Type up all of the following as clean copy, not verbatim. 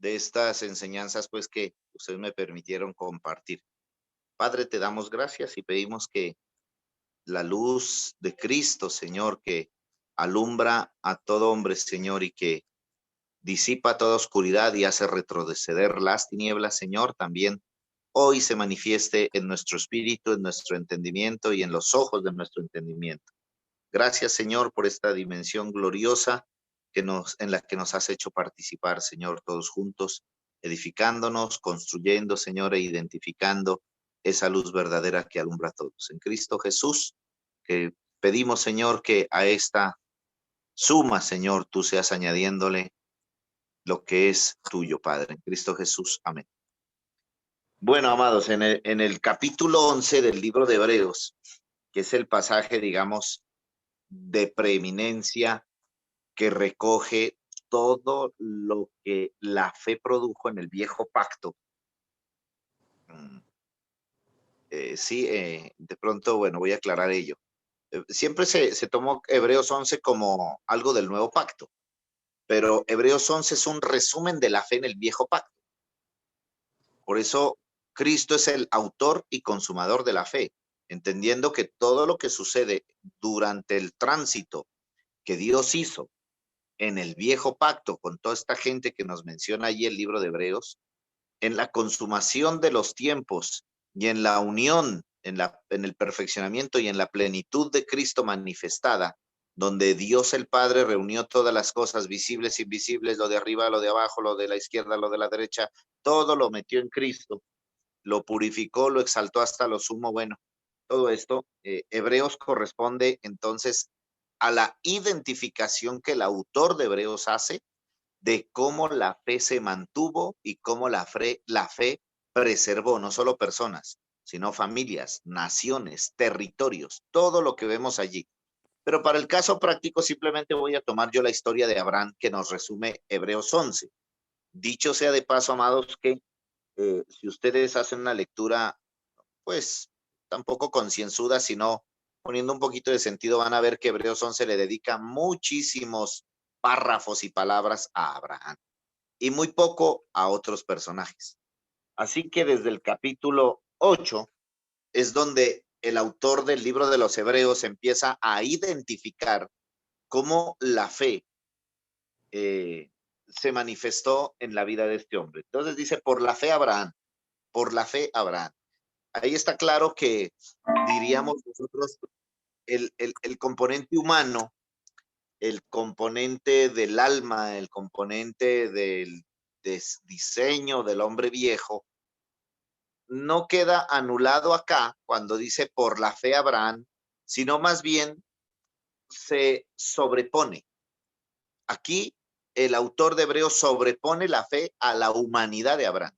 de estas enseñanzas, pues, que ustedes me permitieron compartir. Padre, te damos gracias y pedimos que la luz de Cristo, Señor, que alumbra a todo hombre, Señor, y que disipa toda oscuridad y hace retroceder las tinieblas, Señor, también hoy se manifieste en nuestro espíritu, en nuestro entendimiento y en los ojos de nuestro entendimiento. Gracias, Señor, por esta dimensión gloriosa en la que nos has hecho participar, Señor, todos juntos, edificándonos, construyendo, Señor, e identificando esa luz verdadera que alumbra a todos. En Cristo Jesús, que pedimos, Señor, que a esta suma, Señor, tú seas añadiéndole lo que es tuyo, Padre. En Cristo Jesús. Amén. Bueno, amados, en el capítulo 11 del libro de Hebreos, que es el pasaje, digamos, de preeminencia que recoge todo lo que la fe produjo en el viejo pacto. Mm, sí, de pronto, bueno, voy a aclarar ello. Siempre se tomó Hebreos 11 como algo del nuevo pacto, pero Hebreos 11 es un resumen de la fe en el viejo pacto. Por eso Cristo es el autor y consumador de la fe, entendiendo que todo lo que sucede durante el tránsito que Dios hizo en el viejo pacto con toda esta gente que nos menciona allí el libro de Hebreos, en la consumación de los tiempos y en la unión, en el perfeccionamiento y en la plenitud de Cristo manifestada, donde Dios el Padre reunió todas las cosas visibles, invisibles, lo de arriba, lo de abajo, lo de la izquierda, lo de la derecha, todo lo metió en Cristo, lo purificó, lo exaltó hasta lo sumo. Bueno, todo esto, Hebreos corresponde entonces a la identificación que el autor de Hebreos hace de cómo la fe se mantuvo y cómo la fe preservó no solo personas, sino familias, naciones, territorios, todo lo que vemos allí. Pero para el caso práctico simplemente voy a tomar yo la historia de Abraham que nos resume Hebreos 11. Dicho sea de paso, amados, que si ustedes hacen una lectura, pues tampoco concienzuda, sino poniendo un poquito de sentido, van a ver que Hebreos 11 le dedica muchísimos párrafos y palabras a Abraham y muy poco a otros personajes. Así que desde el capítulo 8 es donde el autor del libro de los Hebreos empieza a identificar cómo la fe se manifestó en la vida de este hombre. Entonces dice, por la fe Abraham, por la fe Abraham. Ahí está claro que diríamos nosotros el componente humano, el componente del alma, el componente del diseño del hombre viejo, no queda anulado acá cuando dice por la fe Abraham, sino más bien se sobrepone. Aquí el autor de Hebreos sobrepone la fe a la humanidad de Abraham,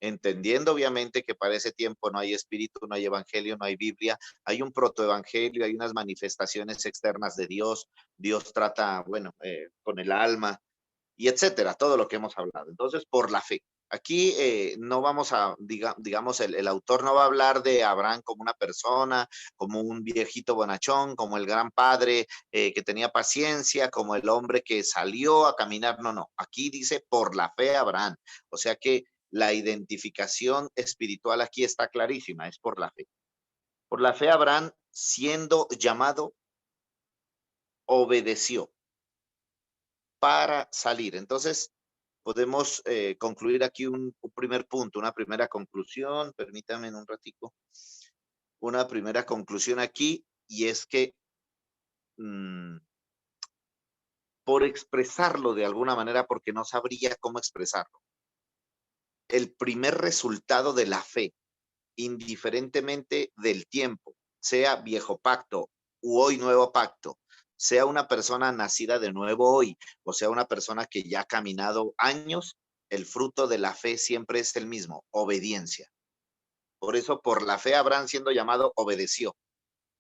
entendiendo obviamente que para ese tiempo no hay espíritu, no hay evangelio, no hay Biblia, hay un protoevangelio, hay unas manifestaciones externas de Dios, Dios trata, bueno, con el alma, y etcétera, todo lo que hemos hablado. Entonces, por la fe. Aquí no vamos a, digamos, el autor no va a hablar de Abraham como una persona, como un viejito bonachón, como el gran padre que tenía paciencia, como el hombre que salió a caminar. No, no. Aquí dice por la fe Abraham. O sea que la identificación espiritual aquí está clarísima, es por la fe. Por la fe Abraham, siendo llamado, obedeció para salir. Entonces, podemos concluir aquí un primer punto, una primera conclusión. Permítame un ratico. Una primera conclusión aquí, y es que por expresarlo de alguna manera, porque no sabría cómo expresarlo, el primer resultado de la fe, indiferentemente del tiempo, sea viejo pacto u hoy nuevo pacto, sea una persona nacida de nuevo hoy, o sea una persona que ya ha caminado años, el fruto de la fe siempre es el mismo, obediencia. Por eso, por la fe, Abraham siendo llamado, obedeció.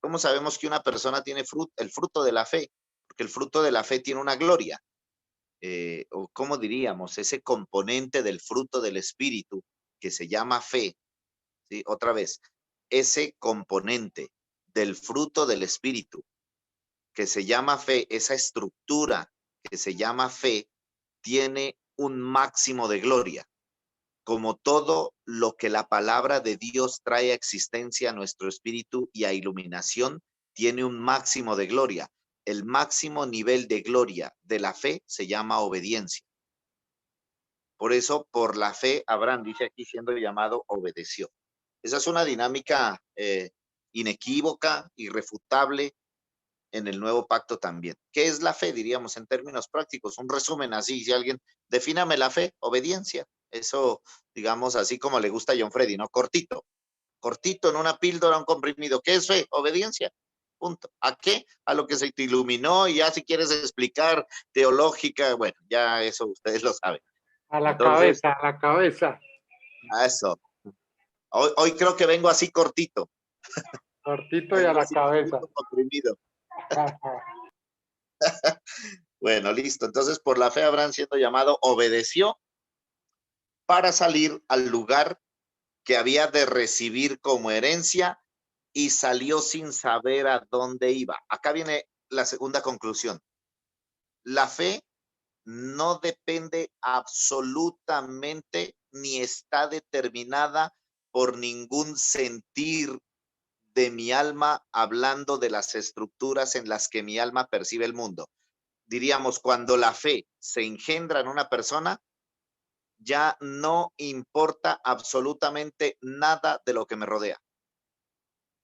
¿Cómo sabemos que una persona tiene el fruto de la fe? Porque el fruto de la fe tiene una gloria. O cómo diríamos, ese componente del fruto del Espíritu que se llama fe. ¿Sí? Otra vez, ese componente del fruto del Espíritu que se llama fe, esa estructura que se llama fe, tiene un máximo de gloria. Como todo lo que la palabra de Dios trae a existencia a nuestro espíritu y a iluminación, tiene un máximo de gloria. El máximo nivel de gloria de la fe se llama obediencia. Por eso, por la fe, Abraham, dice aquí, siendo llamado, obedeció. Esa es una dinámica inequívoca, irrefutable en el nuevo pacto también. ¿Qué es la fe? Diríamos en términos prácticos, un resumen así, si alguien, defíname la fe, obediencia. Eso, digamos, así como le gusta a John Freddy, ¿no? Cortito, cortito en una píldora, un comprimido. ¿Qué es fe? Obediencia. Punto. ¿A qué? A lo que se te iluminó, y ya si quieres explicar teológica, bueno, ya eso ustedes lo saben. A la Entonces, cabeza, a la cabeza. a eso. Hoy creo que vengo así cortito. Cortito y a Vengo la así cabeza. cortito, comprimido. Bueno, listo. Entonces, por la fe, Abraham, siendo llamado, obedeció para salir al lugar que había de recibir como herencia, y salió sin saber a dónde iba. Acá viene la segunda conclusión. La fe no depende absolutamente ni está determinada por ningún sentir de mi alma, hablando de las estructuras en las que mi alma percibe el mundo. Diríamos, cuando la fe se engendra en una persona, ya no importa absolutamente nada de lo que me rodea,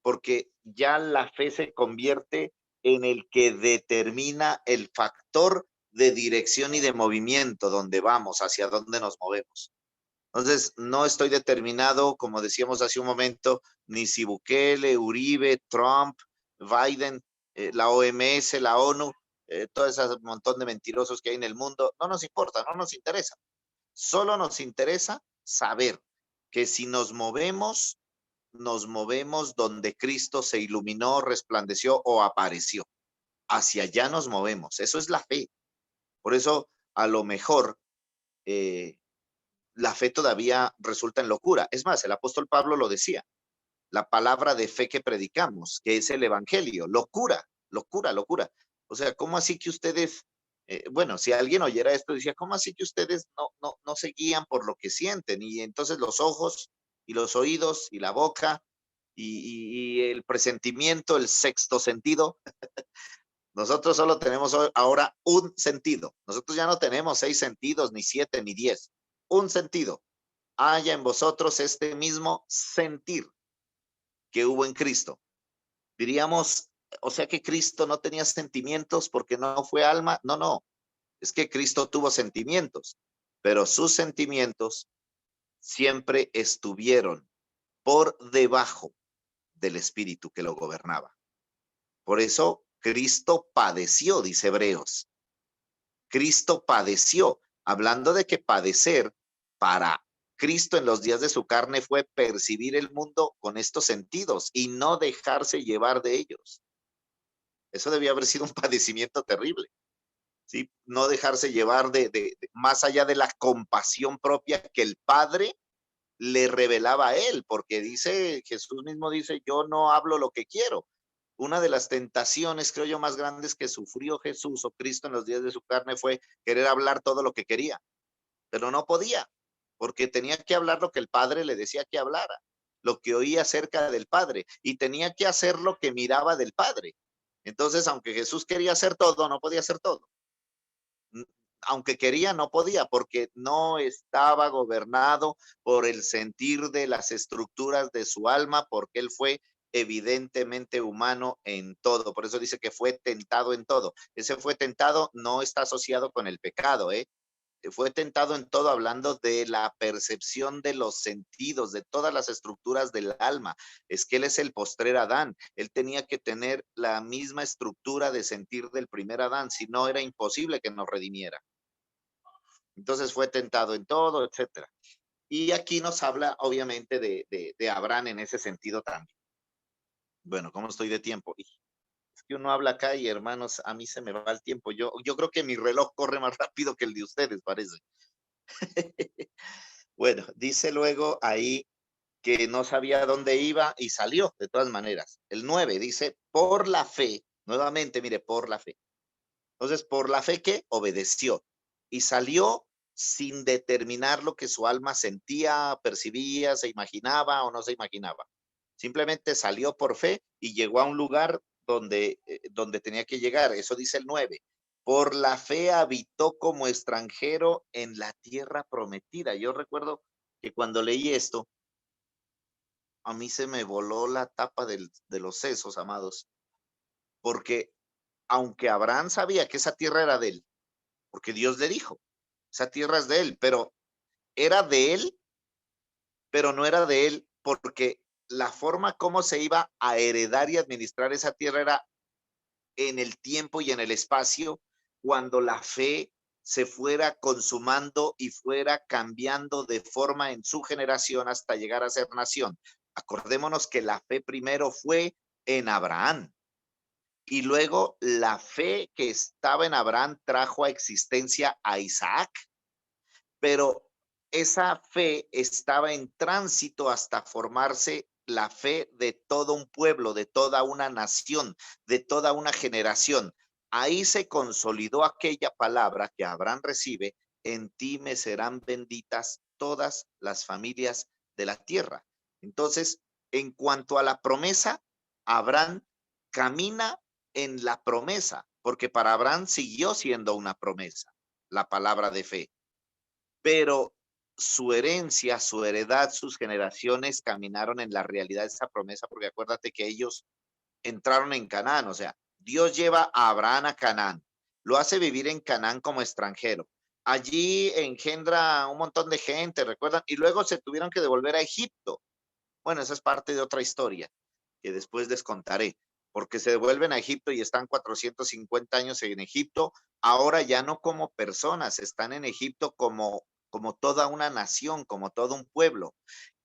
porque ya la fe se convierte en el que determina el factor de dirección y de movimiento, donde vamos, hacia dónde nos movemos. Entonces, no estoy determinado, como decíamos hace un momento, ni si Bukele, Uribe, Trump, Biden, la OMS, la ONU, todo ese montón de mentirosos que hay en el mundo, no nos importa, no nos interesa. Solo nos interesa saber que si nos movemos donde Cristo se iluminó, resplandeció o apareció. Hacia allá nos movemos. Eso es la fe. Por eso, a lo mejor, la fe todavía resulta en locura. Es más, el apóstol Pablo lo decía, la palabra de fe que predicamos, que es el evangelio, locura, locura, locura. O sea, ¿cómo así que ustedes, bueno, si alguien oyera esto, decía, ¿cómo así que ustedes no se guían por lo que sienten? Y entonces los ojos y los oídos y la boca y el presentimiento, el sexto sentido, nosotros solo tenemos ahora un sentido. Nosotros ya no tenemos 6 sentidos, ni 7, ni 10. Un sentido. Haya en vosotros este mismo sentir que hubo en Cristo. Diríamos, o sea que Cristo no tenía sentimientos porque no fue alma. No, no. Es que Cristo tuvo sentimientos, pero sus sentimientos siempre estuvieron por debajo del espíritu que lo gobernaba. Por eso Cristo padeció, dice Hebreos. Cristo padeció, hablando de que padecer para Cristo en los días de su carne fue percibir el mundo con estos sentidos y no dejarse llevar de ellos. Eso debía haber sido un padecimiento terrible, ¿sí? No dejarse llevar de más allá de la compasión propia que el Padre le revelaba a él, porque dice, Jesús mismo dice, yo no hablo lo que quiero. Una de las tentaciones, creo yo, más grandes que sufrió Jesús o Cristo en los días de su carne fue querer hablar todo lo que quería, pero no podía, porque tenía que hablar lo que el Padre le decía que hablara, lo que oía acerca del Padre, y tenía que hacer lo que miraba del Padre. Entonces, aunque Jesús quería hacer todo, no podía hacer todo. Aunque quería, no podía, porque no estaba gobernado por el sentir de las estructuras de su alma, porque él fue evidentemente humano en todo. Por eso dice que fue tentado en todo. Ese fue tentado no está asociado con el pecado, fue tentado en todo, hablando de la percepción de los sentidos, de todas las estructuras del alma. Es que él es el postrer Adán. Él tenía que tener la misma estructura de sentir del primer Adán, si no era imposible que nos redimiera. Entonces fue tentado en todo, etcétera. Y aquí nos habla, obviamente, de Abraham en ese sentido también. Bueno, ¿cómo estoy de tiempo? Es que uno habla acá y, hermanos, a mí se me va el tiempo. Yo creo que mi reloj corre más rápido que el de ustedes, parece. Bueno, dice luego ahí que no sabía dónde iba y salió, de todas maneras. El 9 dice, por la fe, nuevamente, mire, por la fe. Entonces, por la fe que obedeció y salió sin determinar lo que su alma sentía, percibía, se imaginaba o no se imaginaba. Simplemente salió por fe y llegó a un lugar donde tenía que llegar. Eso dice el 9. Por la fe habitó como extranjero en la tierra prometida. Yo recuerdo que cuando leí esto, a mí se me voló la tapa de los sesos, amados, porque aunque Abraham sabía que esa tierra era de él, porque Dios le dijo, esa tierra es de él, pero era de él, pero no era de él porque la forma como se iba a heredar y administrar esa tierra era en el tiempo y en el espacio, cuando la fe se fuera consumando y fuera cambiando de forma en su generación hasta llegar a ser nación. Acordémonos que la fe primero fue en Abraham y luego la fe que estaba en Abraham trajo a existencia a Isaac, pero esa fe estaba en tránsito hasta formarse la fe de todo un pueblo, de toda una nación, de toda una generación. Ahí se consolidó aquella palabra que Abraham recibe: en ti me serán benditas todas las familias de la tierra. Entonces, en cuanto a la promesa, Abraham camina en la promesa, porque para Abraham siguió siendo una promesa, la palabra de fe, pero su herencia, su heredad, sus generaciones caminaron en la realidad de esa promesa, porque acuérdate que ellos entraron en Canaán, o sea, Dios lleva a Abraham a Canaán, lo hace vivir en Canaán como extranjero. Allí engendra un montón de gente, ¿recuerdan? Y luego se tuvieron que devolver a Egipto. Bueno, esa es parte de otra historia que después les contaré, porque se devuelven a Egipto y están 450 años en Egipto, ahora ya no como personas, están en Egipto como toda una nación, como todo un pueblo.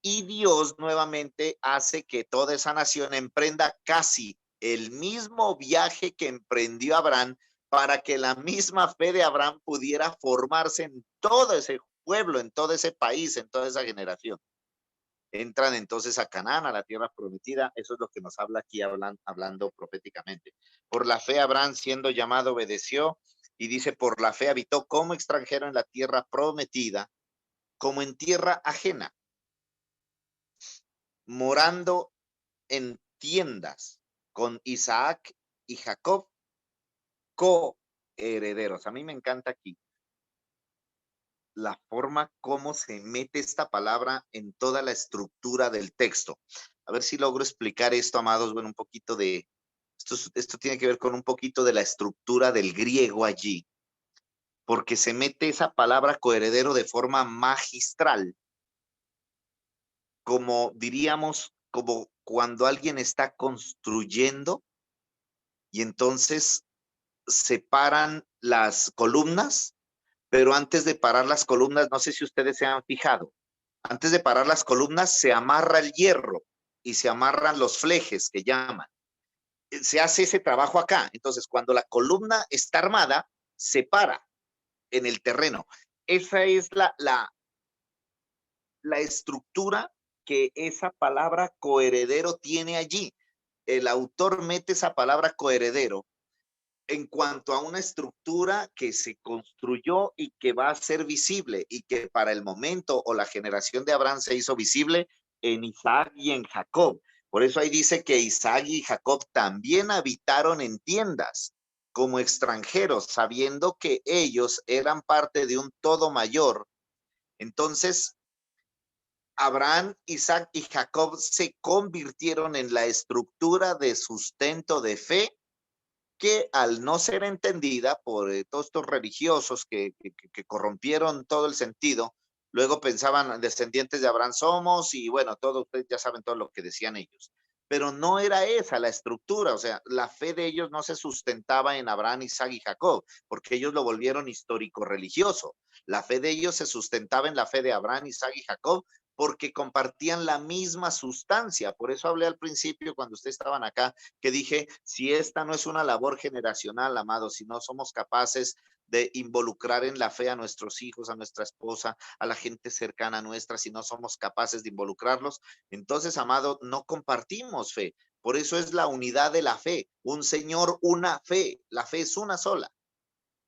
Y Dios nuevamente hace que toda esa nación emprenda casi el mismo viaje que emprendió Abraham, para que la misma fe de Abraham pudiera formarse en todo ese pueblo, en todo ese país, en toda esa generación. Entran entonces a Canaán, a la tierra prometida. Eso es lo que nos habla aquí hablando proféticamente. Por la fe Abraham, siendo llamado, obedeció, y dice: por la fe habitó como extranjero en la tierra prometida, como en tierra ajena, morando en tiendas con Isaac y Jacob, coherederos. A mí me encanta aquí la forma como se mete esta palabra en toda la estructura del texto. A ver si logro explicar esto, amados. Bueno, un poquito de esto tiene que ver con un poquito de la estructura del griego allí, porque se mete esa palabra coheredero de forma magistral, como diríamos, como cuando alguien está construyendo y entonces separan las columnas, pero antes de parar las columnas, no sé si ustedes se han fijado, antes de parar las columnas se amarra el hierro y se amarran los flejes que llaman. Se hace ese trabajo acá. Entonces, cuando la columna está armada, se para en el terreno. Esa es la estructura que esa palabra coheredero tiene allí. El autor mete esa palabra coheredero en cuanto a una estructura que se construyó y que va a ser visible, y que para el momento o la generación de Abraham se hizo visible en Isaac y en Jacob. Por eso ahí dice que Isaac y Jacob también habitaron en tiendas como extranjeros, sabiendo que ellos eran parte de un todo mayor. Entonces, Abraham, Isaac y Jacob se convirtieron en la estructura de sustento de fe, que al no ser entendida por todos estos religiosos que corrompieron todo el sentido, luego pensaban: descendientes de Abraham somos, y bueno, todo, ustedes ya saben todo lo que decían ellos. Pero no era esa la estructura, o sea, la fe de ellos no se sustentaba en Abraham, Isaac y Jacob, porque ellos lo volvieron histórico religioso. La fe de ellos se sustentaba en la fe de Abraham, Isaac y Jacob, porque compartían la misma sustancia. Por eso hablé al principio, cuando ustedes estaban acá, que dije: si esta no es una labor generacional, amados, si no somos capaces de involucrar en la fe a nuestros hijos, a nuestra esposa, a la gente cercana a nuestra, si no somos capaces de involucrarlos, entonces, amado, no compartimos fe. Por eso es la unidad de la fe, un Señor, una fe. La fe es una sola.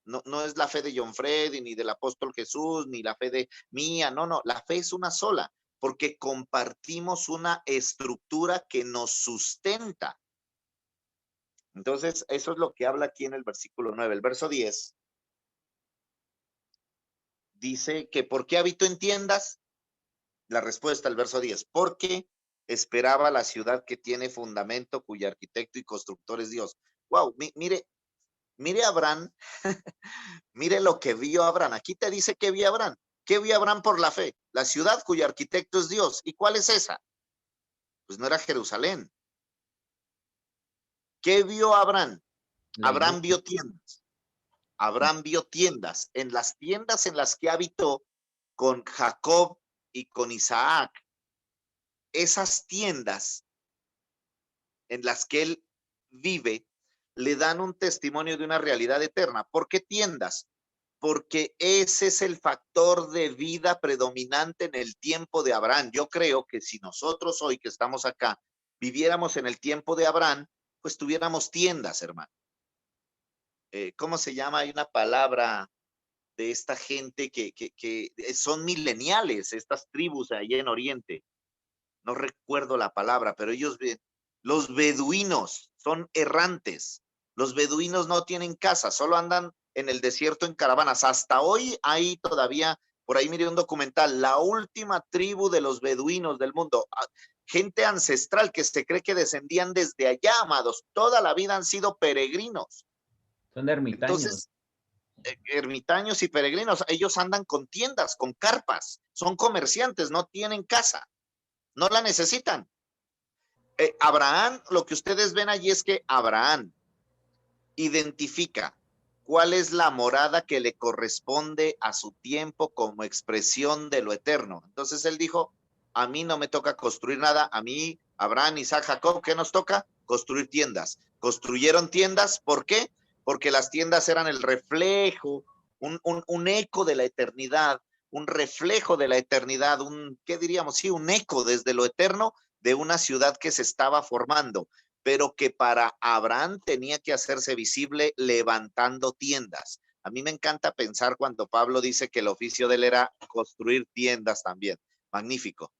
No es la fe de John Freddy, ni del apóstol Jesús, ni la fe de mía. No, la fe es una sola, porque compartimos una estructura que nos sustenta. Entonces, eso es lo que habla aquí en el versículo 9. El verso 10 dice que ¿por qué habito en tiendas? La respuesta al verso 10, porque esperaba la ciudad que tiene fundamento, cuyo arquitecto y constructor es Dios. Wow, mire Abraham, mire lo que vio Abraham. Aquí te dice que vio Abraham. ¿Qué vio Abraham por la fe? La ciudad cuyo arquitecto es Dios. ¿Y cuál es esa? Pues no era Jerusalén. ¿Qué vio Abraham? Abraham vio tiendas. Abraham vio tiendas. En las tiendas en las que habitó con Jacob y con Isaac, esas tiendas en las que él vive le dan un testimonio de una realidad eterna. ¿Por qué tiendas? Porque ese es el factor de vida predominante en el tiempo de Abraham. Yo creo que si nosotros hoy que estamos acá viviéramos en el tiempo de Abraham, pues tuviéramos tiendas, hermano. ¿Cómo se llama? Hay una palabra de esta gente que son mileniales, estas tribus ahí en Oriente. No recuerdo la palabra, pero ellos, los beduinos, son errantes. Los beduinos no tienen casa, solo andan en el desierto en caravanas. Hasta hoy hay todavía, por ahí miré un documental, la última tribu de los beduinos del mundo. Gente ancestral que se cree que descendían desde allá, amados. Toda la vida han sido peregrinos. Son ermitaños. Entonces, ermitaños y peregrinos, ellos andan con tiendas, con carpas. Son comerciantes, no tienen casa. No la necesitan. Abraham, lo que ustedes ven allí es que Abraham identifica cuál es la morada que le corresponde a su tiempo como expresión de lo eterno. Entonces él dijo, a mí no me toca construir nada, a mí, Abraham, Isaac, Jacob, ¿qué nos toca? Construir tiendas. Construyeron tiendas, ¿por qué? Porque las tiendas eran el reflejo, un eco de la eternidad, un reflejo de la eternidad, ¿qué diríamos? Sí, un eco desde lo eterno de una ciudad que se estaba formando, pero que para Abraham tenía que hacerse visible levantando tiendas. A mí me encanta pensar cuando Pablo dice que el oficio de él era construir tiendas también. Magnífico.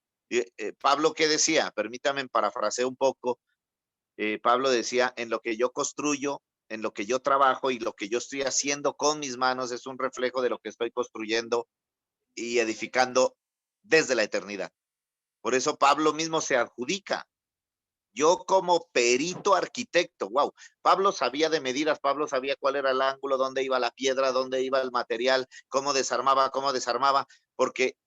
Pablo, ¿qué decía? Permítame parafrasear un poco. Pablo decía, en lo que yo construyo, en lo que yo trabajo y lo que yo estoy haciendo con mis manos es un reflejo de lo que estoy construyendo y edificando desde la eternidad. Por eso Pablo mismo se adjudica. Yo como perito arquitecto, wow, Pablo sabía de medidas, Pablo sabía cuál era el ángulo, dónde iba la piedra, dónde iba el material, cómo desarmaba, porque,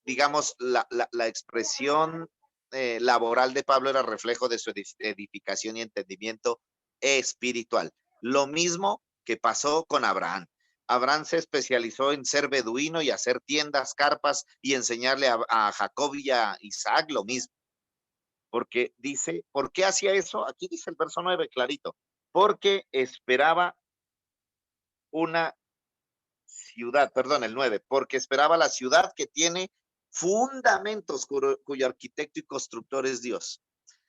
digamos, la expresión laboral de Pablo era reflejo de su edificación y entendimiento espiritual. Lo mismo que pasó con Abraham. Abraham se especializó en ser beduino y hacer tiendas, carpas y enseñarle a Jacob y a Isaac lo mismo. Porque dice, ¿por qué hacía eso? Aquí dice el verso 9, clarito, porque esperaba una ciudad, perdón, el 9, porque esperaba la ciudad que tiene fundamentos cuyo arquitecto y constructor es Dios.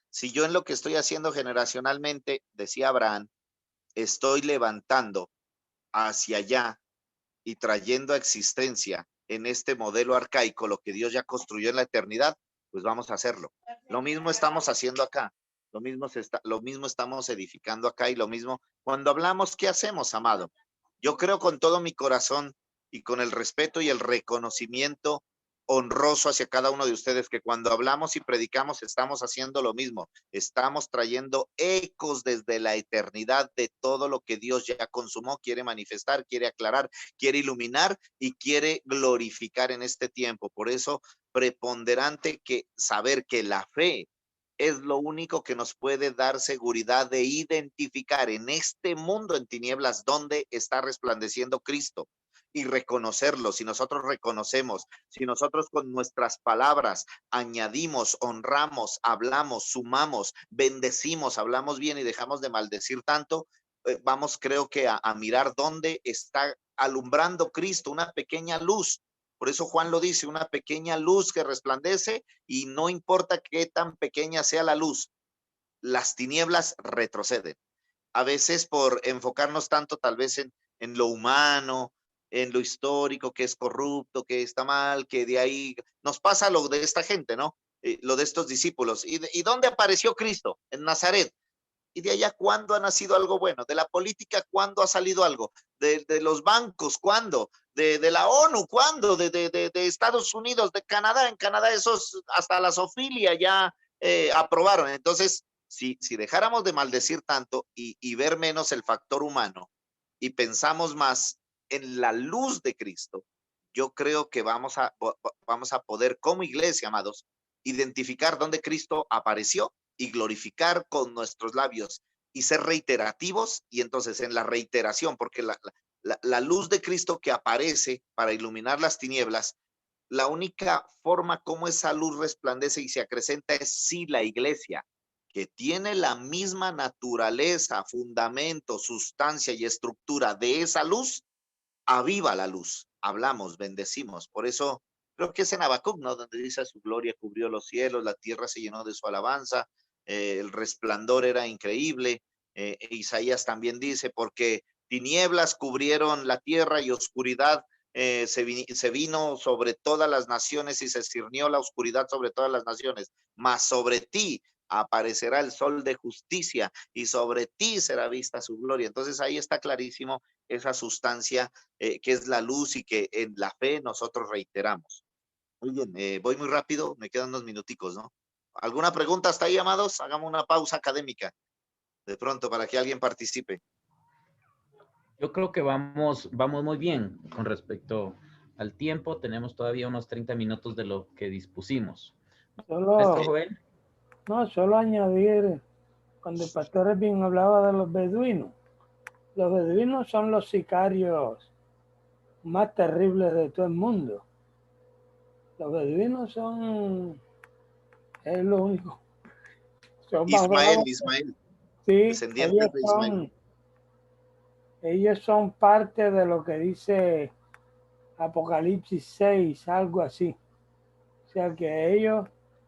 Si yo en lo que estoy haciendo generacionalmente, decía Abraham, estoy levantando hacia allá y trayendo a existencia en este modelo arcaico lo que Dios ya construyó en la eternidad, pues vamos a hacerlo. Lo mismo estamos haciendo acá, lo mismo estamos edificando acá y lo mismo cuando hablamos, ¿qué hacemos, amado? Yo creo con todo mi corazón y con el respeto y el reconocimiento honroso hacia cada uno de ustedes que cuando hablamos y predicamos estamos haciendo lo mismo, estamos trayendo ecos desde la eternidad de todo lo que Dios ya consumó, quiere manifestar, quiere aclarar, quiere iluminar y quiere glorificar en este tiempo. Por eso, preponderante que saber que la fe es lo único que nos puede dar seguridad de identificar en este mundo en tinieblas dónde está resplandeciendo Cristo y reconocerlo. Si nosotros reconocemos, si nosotros con nuestras palabras añadimos, honramos, hablamos, sumamos, bendecimos, hablamos bien y dejamos de maldecir tanto, vamos creo que a mirar dónde está alumbrando Cristo, una pequeña luz. Por eso Juan lo dice, una pequeña luz que resplandece y no importa qué tan pequeña sea la luz, las tinieblas retroceden. A veces por enfocarnos tanto tal vez en lo humano, en lo histórico, que es corrupto, que está mal, que de ahí nos pasa lo de esta gente, ¿no? Lo de estos discípulos. ¿Y dónde apareció Cristo? En Nazaret. ¿Y de allá cuándo ha nacido algo bueno? ¿De la política cuándo ha salido algo? ¿De los bancos cuándo? ¿De la ONU cuándo? ¿De Estados Unidos, de Canadá? En Canadá esos, hasta la zoofilia ya aprobaron. Entonces, si dejáramos de maldecir tanto y ver menos el factor humano y pensamos más en la luz de Cristo, yo creo que vamos a poder como iglesia, amados, identificar dónde Cristo apareció y glorificar con nuestros labios y ser reiterativos. Y entonces en la reiteración, porque la luz de Cristo que aparece para iluminar las tinieblas, la única forma como esa luz resplandece y se acrecenta es si la iglesia, que tiene la misma naturaleza, fundamento, sustancia y estructura de esa luz, aviva la luz. Hablamos, bendecimos. Por eso creo que es en Habacuc, ¿no? Donde dice: su gloria cubrió los cielos, la tierra se llenó de su alabanza, el resplandor era increíble. Isaías también dice: porque tinieblas cubrieron la tierra y oscuridad se vino sobre todas las naciones, y se cirnió la oscuridad sobre todas las naciones. Mas sobre ti aparecerá el sol de justicia, y sobre ti será vista su gloria. Entonces ahí está clarísimo esa sustancia que es la luz, y que en la fe nosotros reiteramos. Muy bien, voy muy rápido, me quedan unos minuticos, ¿no? ¿Alguna pregunta hasta ahí, amados? Hagamos una pausa académica de pronto para que alguien participe. Yo creo que vamos muy bien con respecto al tiempo. Tenemos todavía unos 30 minutos de lo que dispusimos. Solo añadir, cuando el pastor Edwin hablaba de los beduinos son los sicarios más terribles de todo el mundo. Los beduinos es lo único. Ismael. Sí, descendientes de Ismael. Ellos son parte de lo que dice Apocalipsis 6, algo así. O sea que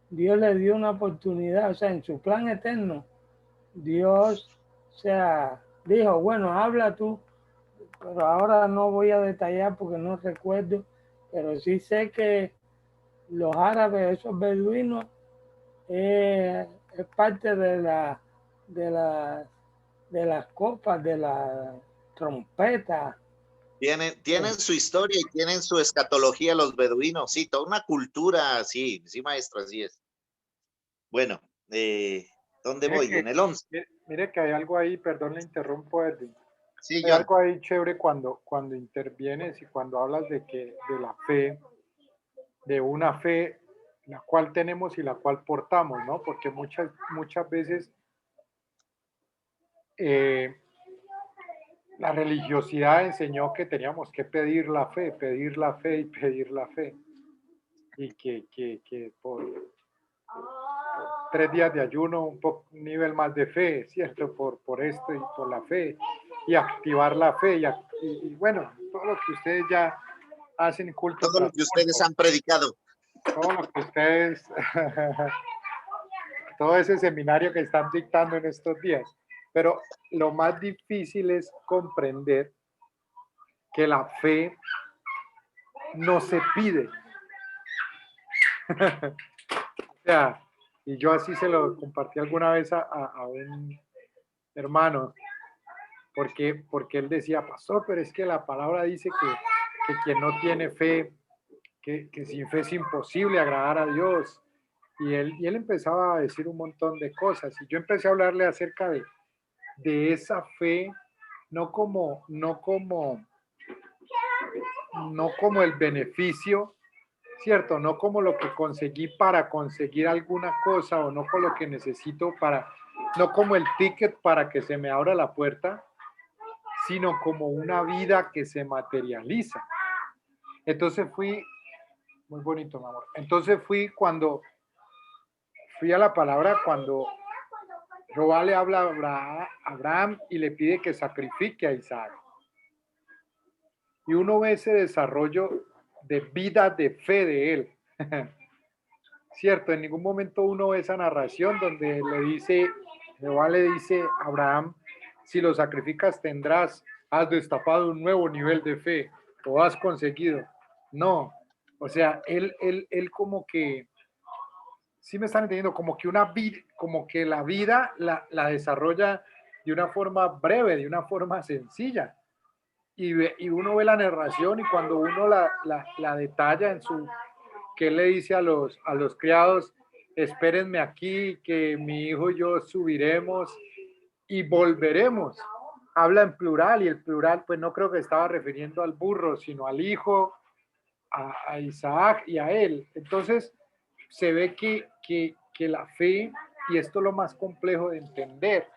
Dios les dio una oportunidad, o sea, en su plan eterno, Dios, dijo: bueno, habla tú, pero ahora no voy a detallar porque no recuerdo, pero sí sé que los árabes, esos beduinos, es parte de las copas, de la trompeta. Tienen su historia y tienen su escatología los beduinos, sí, toda una cultura, sí, maestro, así es. Bueno, ¿dónde voy? En el 11. Mire que hay algo ahí, perdón, le interrumpo, Edwin. Sí, hay algo ahí chévere cuando intervienes y cuando hablas de la fe, de una fe la cual tenemos y la cual portamos, ¿no? Porque muchas veces la religiosidad enseñó que teníamos que pedir la fe y pedir la fe, y que por 3 días de ayuno, un nivel más de fe, ¿cierto? Por esto y por la fe, y activar la fe, y bueno, todo lo que ustedes ya hacen, culto. Todo lo que ustedes han predicado. Todo lo que ustedes, todo ese seminario que están dictando en estos días. Pero lo más difícil es comprender que la fe no se pide. O sea, y yo así se lo compartí alguna vez a un hermano, porque él decía: pastor, pero es que la palabra dice que quien no tiene fe, que sin fe es imposible agradar a Dios. Y él empezaba a decir un montón de cosas, y yo empecé a hablarle acerca de esa fe, no como el beneficio, ¿cierto? No como lo que conseguí para conseguir alguna cosa, o no con lo que necesito no como el ticket para que se me abra la puerta, sino como una vida que se materializa. Entonces muy bonito, mi amor. Entonces cuando fui a la palabra, cuando Jehová le habla a Abraham y le pide que sacrifique a Isaac. Y uno ve ese desarrollo de vida, de fe de él. Cierto, en ningún momento uno ve esa narración donde Jehová le dice a Abraham: si lo sacrificas tendrás has destapado un nuevo nivel de fe o has conseguido. No, o sea, él como que, sí me están entendiendo, como que como que la vida la desarrolla de una forma breve, de una forma sencilla. Y uno ve la narración y cuando uno la detalla en su, que él le dice a los criados, espérenme aquí, que mi hijo y yo subiremos y volveremos. Habla en plural y el plural pues no creo que estaba refiriendo al burro, sino al hijo, a Isaac y a él. Entonces se ve que la fe, y esto es lo más complejo de entender,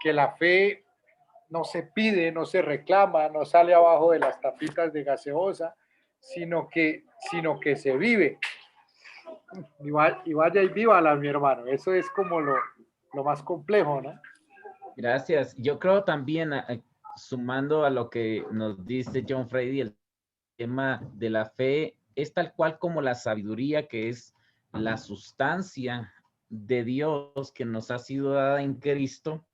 que la fe no se pide, no se reclama, no sale abajo de las tapitas de gaseosa, sino que se vive. Y vaya y vívala, mi hermano. Eso es como lo más complejo, ¿no? Gracias. Yo creo también, sumando a lo que nos dice John Freddy, el tema de la fe es tal cual como la sabiduría, que es la sustancia de Dios que nos ha sido dada en Cristo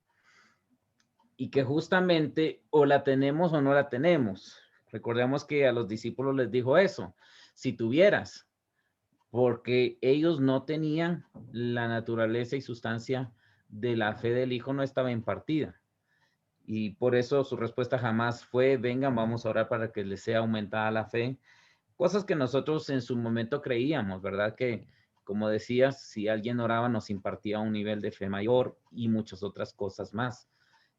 y que justamente o la tenemos o no la tenemos. Recordemos que a los discípulos les dijo eso, si tuvieras, porque ellos no tenían la naturaleza y sustancia de la fe del Hijo, no estaba impartida. Y por eso su respuesta jamás fue, vengan, vamos a orar para que les sea aumentada la fe. Cosas que nosotros en su momento creíamos, ¿verdad? Que, como decías, si alguien oraba nos impartía un nivel de fe mayor y muchas otras cosas más.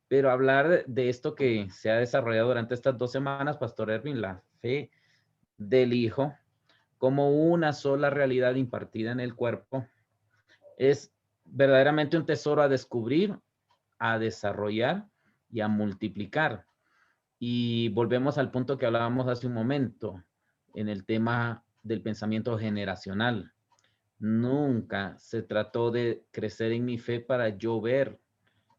Pero hablar de esto que se ha desarrollado durante estas 2 semanas, Pastor Erwin, la fe del Hijo, como una sola realidad impartida en el cuerpo, es verdaderamente un tesoro a descubrir, a desarrollar y a multiplicar. Y volvemos al punto que hablábamos hace un momento, en el tema del pensamiento generacional. Nunca se trató de crecer en mi fe para yo ver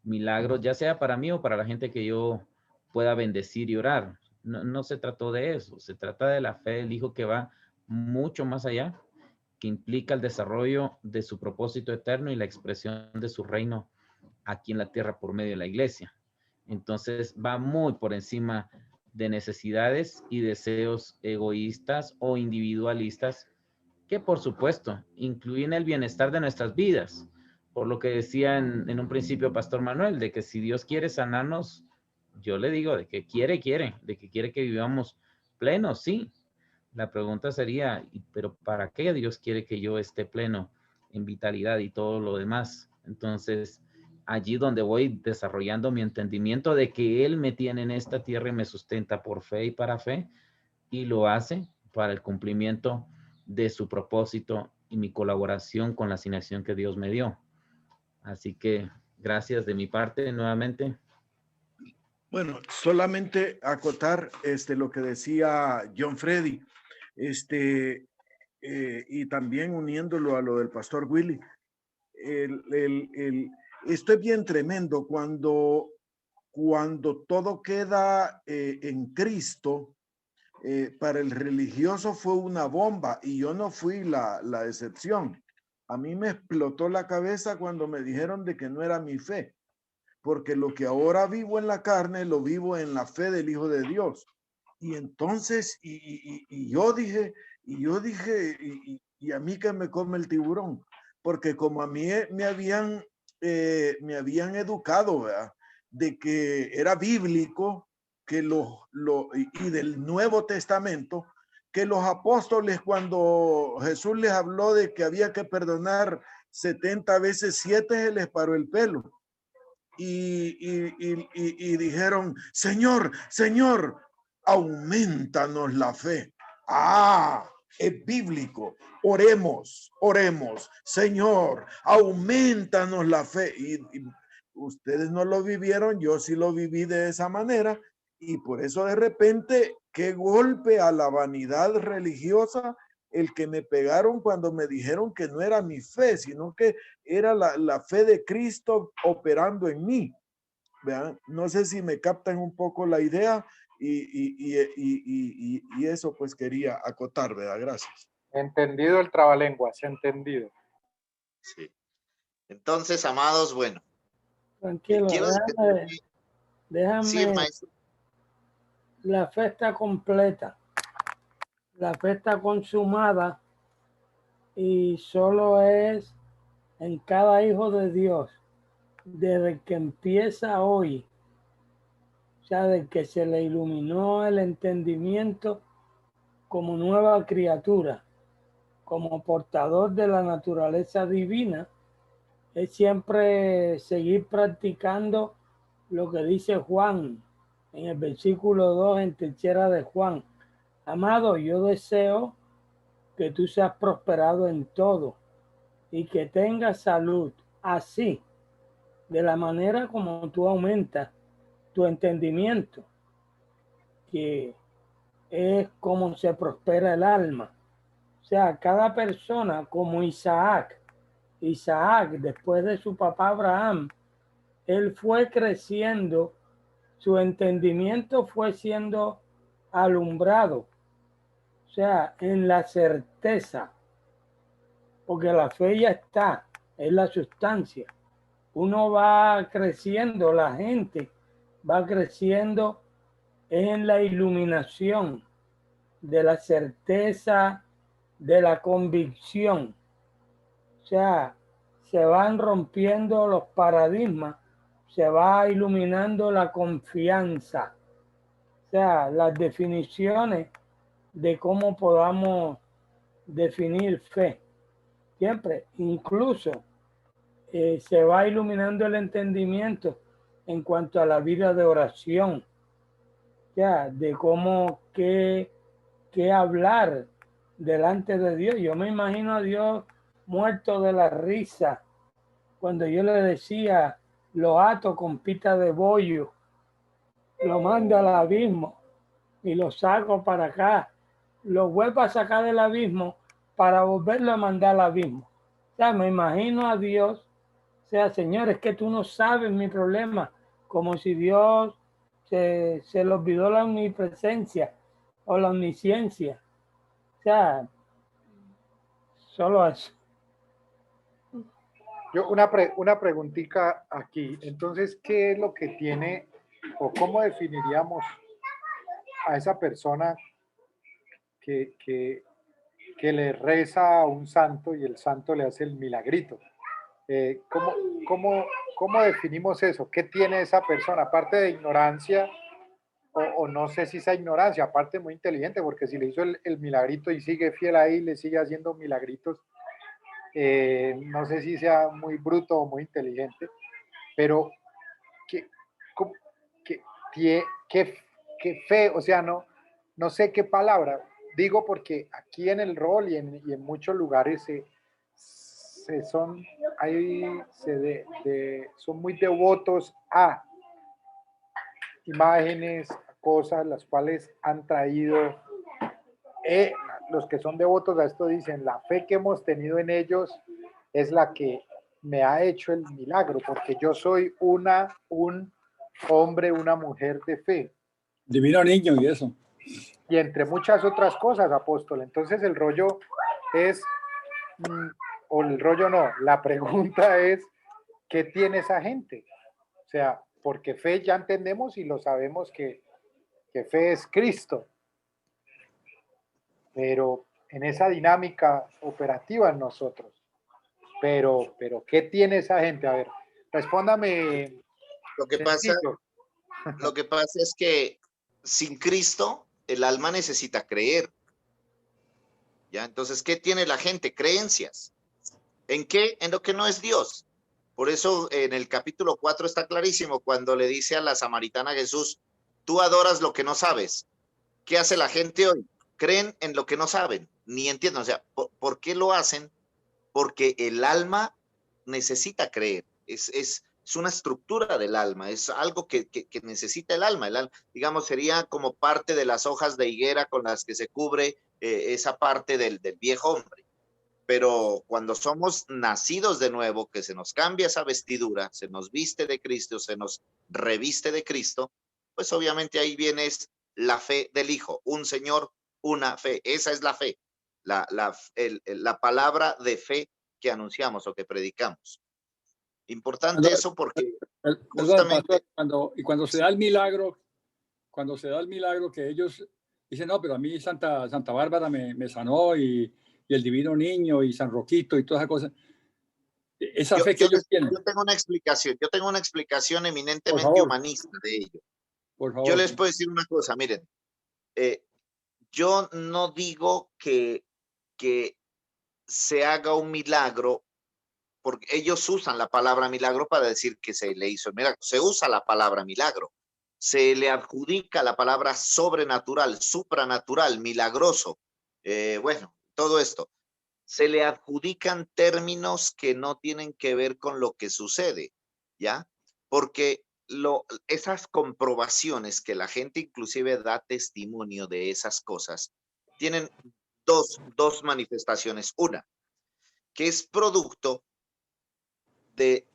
milagros, ya sea para mí o para la gente que yo pueda bendecir y orar. No se trató de eso, se trata de la fe del Hijo que va mucho más allá, que implica el desarrollo de su propósito eterno y la expresión de su reino aquí en la tierra por medio de la iglesia. Entonces va muy por encima de necesidades y deseos egoístas o individualistas que por supuesto incluyen el bienestar de nuestras vidas. Por lo que decía en un principio Pastor Manuel, de que si Dios quiere sanarnos, yo le digo de que quiere, de que quiere que vivamos plenos, sí. La pregunta sería, ¿pero para qué Dios quiere que yo esté pleno en vitalidad y todo lo demás? Entonces, allí donde voy desarrollando mi entendimiento de que Él me tiene en esta tierra y me sustenta por fe y para fe, y lo hace para el cumplimiento de su propósito y mi colaboración con la asignación que Dios me dio. Así que gracias de mi parte nuevamente. Bueno, solamente acotar lo que decía John Freddy, y también uniéndolo a lo del pastor Willy. Esto es bien tremendo cuando todo queda en Cristo. Para el religioso fue una bomba y yo no fui la excepción. A mí me explotó la cabeza cuando me dijeron de que no era mi fe, porque lo que ahora vivo en la carne lo vivo en la fe del Hijo de Dios. Y entonces, yo dije, y a mí que me come el tiburón, porque como a mí me habían educado, ¿verdad?, de que era bíblico, que y del Nuevo Testamento, que los apóstoles, cuando Jesús les habló de que había que perdonar 70 veces 7, se les paró el pelo. Y dijeron, Señor, aumentanos la fe. Es bíblico. Oremos, Señor, aumentanos la fe. Y ustedes no lo vivieron, yo sí lo viví de esa manera. Y por eso de repente, qué golpe a la vanidad religiosa el que me pegaron cuando me dijeron que no era mi fe, sino que era la fe de Cristo operando en mí. ¿Vean? No sé si me captan un poco la idea y eso pues quería acotar, ¿verdad? Gracias. Entendido el trabalenguas, entendido. Sí. Entonces, amados, bueno. Tranquilo, quiero déjame, sí, maestro. la fe está completa, la fe está consumada y solo es en cada hijo de Dios, desde que empieza hoy, o sea, desde que se le iluminó el entendimiento como nueva criatura, como portador de la naturaleza divina, es siempre seguir practicando lo que dice Juan en el versículo 2 en tercera de Juan. Amado, yo deseo que tú seas prosperado en todo y que tengas salud, así, de la manera como tú aumentas tu entendimiento, que es como se prospera el alma. O sea, cada persona como Isaac, después de su papá Abraham, él fue creciendo, su entendimiento fue siendo alumbrado, o sea, en la certeza, porque la fe ya está, es la sustancia. Uno va creciendo, la gente va creciendo en la iluminación de la certeza, de la convicción. O sea, se van rompiendo los paradigmas, se va iluminando la confianza. O sea, las definiciones de cómo podamos definir fe. Siempre, incluso se va iluminando el entendimiento en cuanto a la vida de oración. Ya, de cómo, qué hablar delante de Dios. Yo me imagino a Dios muerto de la risa cuando yo le decía, lo ato con pita de bollo, lo mando al abismo y lo saco para acá, lo vuelvo a sacar del abismo para volverlo a mandar al abismo. O sea, me imagino a Dios, o sea, Señor, es que tú no sabes mi problema, como si Dios se le olvidó la omnipresencia o la omnisciencia. O sea, solo eso. Yo una preguntita aquí. Entonces, ¿qué es lo que tiene o cómo definiríamos a esa persona que le reza a un santo y el santo le hace el milagrito? ¿Cómo, cómo definimos eso? ¿Qué tiene esa persona? Aparte de ignorancia, o no sé si esa ignorancia, aparte muy inteligente, porque si le hizo el milagrito y sigue fiel ahí, le sigue haciendo milagritos, no sé si sea muy bruto o muy inteligente, pero qué, cómo- qué, qué fe, o sea, no sé qué palabra, digo porque aquí en el rol y en muchos lugares son, son muy devotos a imágenes, cosas, las cuales han traído, los que son devotos a esto dicen, la fe que hemos tenido en ellos es la que me ha hecho el milagro, porque yo soy un hombre, una mujer de fe. Divino niño y eso. Y entre muchas otras cosas, apóstol. Entonces el rollo es, o el rollo no, la pregunta es, ¿qué tiene esa gente? O sea, porque fe ya entendemos y lo sabemos que fe es Cristo, pero en esa dinámica operativa en nosotros. Pero, ¿qué tiene esa gente? A ver, respóndame. Lo que pasa es que sin Cristo, el alma necesita creer. ¿Ya? Entonces, ¿qué tiene la gente? Creencias. ¿En qué? En lo que no es Dios. Por eso en el capítulo 4 está clarísimo cuando le dice a la samaritana Jesús, tú adoras lo que no sabes. ¿Qué hace la gente hoy? Creen en lo que no saben, ni entienden. O sea, ¿por qué lo hacen? Porque el alma necesita creer. Es una estructura del alma, es algo que necesita el alma. Digamos, sería como parte de las hojas de higuera con las que se cubre esa parte del viejo hombre. Pero cuando somos nacidos de nuevo, que se nos cambia esa vestidura, se nos viste de Cristo, se nos reviste de Cristo, pues obviamente ahí viene la fe del Hijo, un Señor, una fe. Esa es la fe, la palabra de fe que anunciamos o que predicamos. Importante eso porque Perdón, pastor, cuando se da el milagro, cuando se da el milagro que ellos dicen, no, pero a mí Santa Bárbara me sanó y el Divino Niño y San Roquito y todas esas cosas. Esa fe que ellos tienen. Yo tengo una explicación Por eminentemente favor, humanista de ello. por Yo favor. les puedo decir una cosa, miren, yo no digo que se haga un milagro, porque ellos usan la palabra milagro para decir que se le hizo el milagro. Se usa la palabra milagro. Se le adjudica la palabra sobrenatural, supranatural, milagroso. Bueno, todo esto. Se le adjudican términos que no tienen que ver con lo que sucede, ¿ya? Porque esas comprobaciones que la gente inclusive da testimonio de esas cosas, tienen dos manifestaciones. Una, que es producto de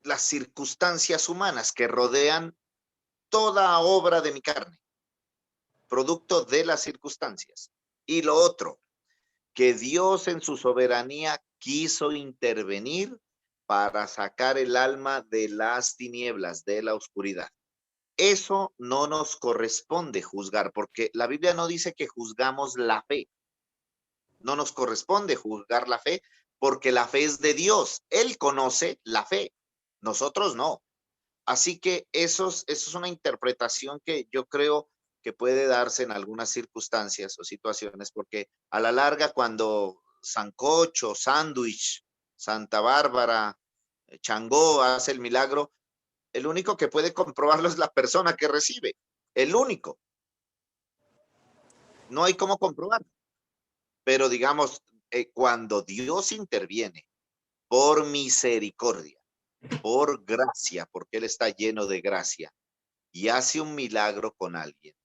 las circunstancias humanas que rodean toda obra de mi carne, producto de las circunstancias. Y lo otro, que Dios en su soberanía quiso intervenir para sacar el alma de las tinieblas, de la oscuridad. Eso no nos corresponde juzgar, porque la Biblia no dice que juzgamos la fe. No nos corresponde juzgar la fe, porque la fe es de Dios. Él conoce la fe, nosotros no. Así que eso es una interpretación que yo creo que puede darse en algunas circunstancias o situaciones, porque a la larga cuando Sancocho, Sándwich, Santa Bárbara, Changó hace el milagro, el único que puede comprobarlo es la persona que recibe, el único. No hay cómo comprobar. Pero digamos, cuando Dios interviene por misericordia, por gracia, porque Él está lleno de gracia, y hace un milagro con alguien,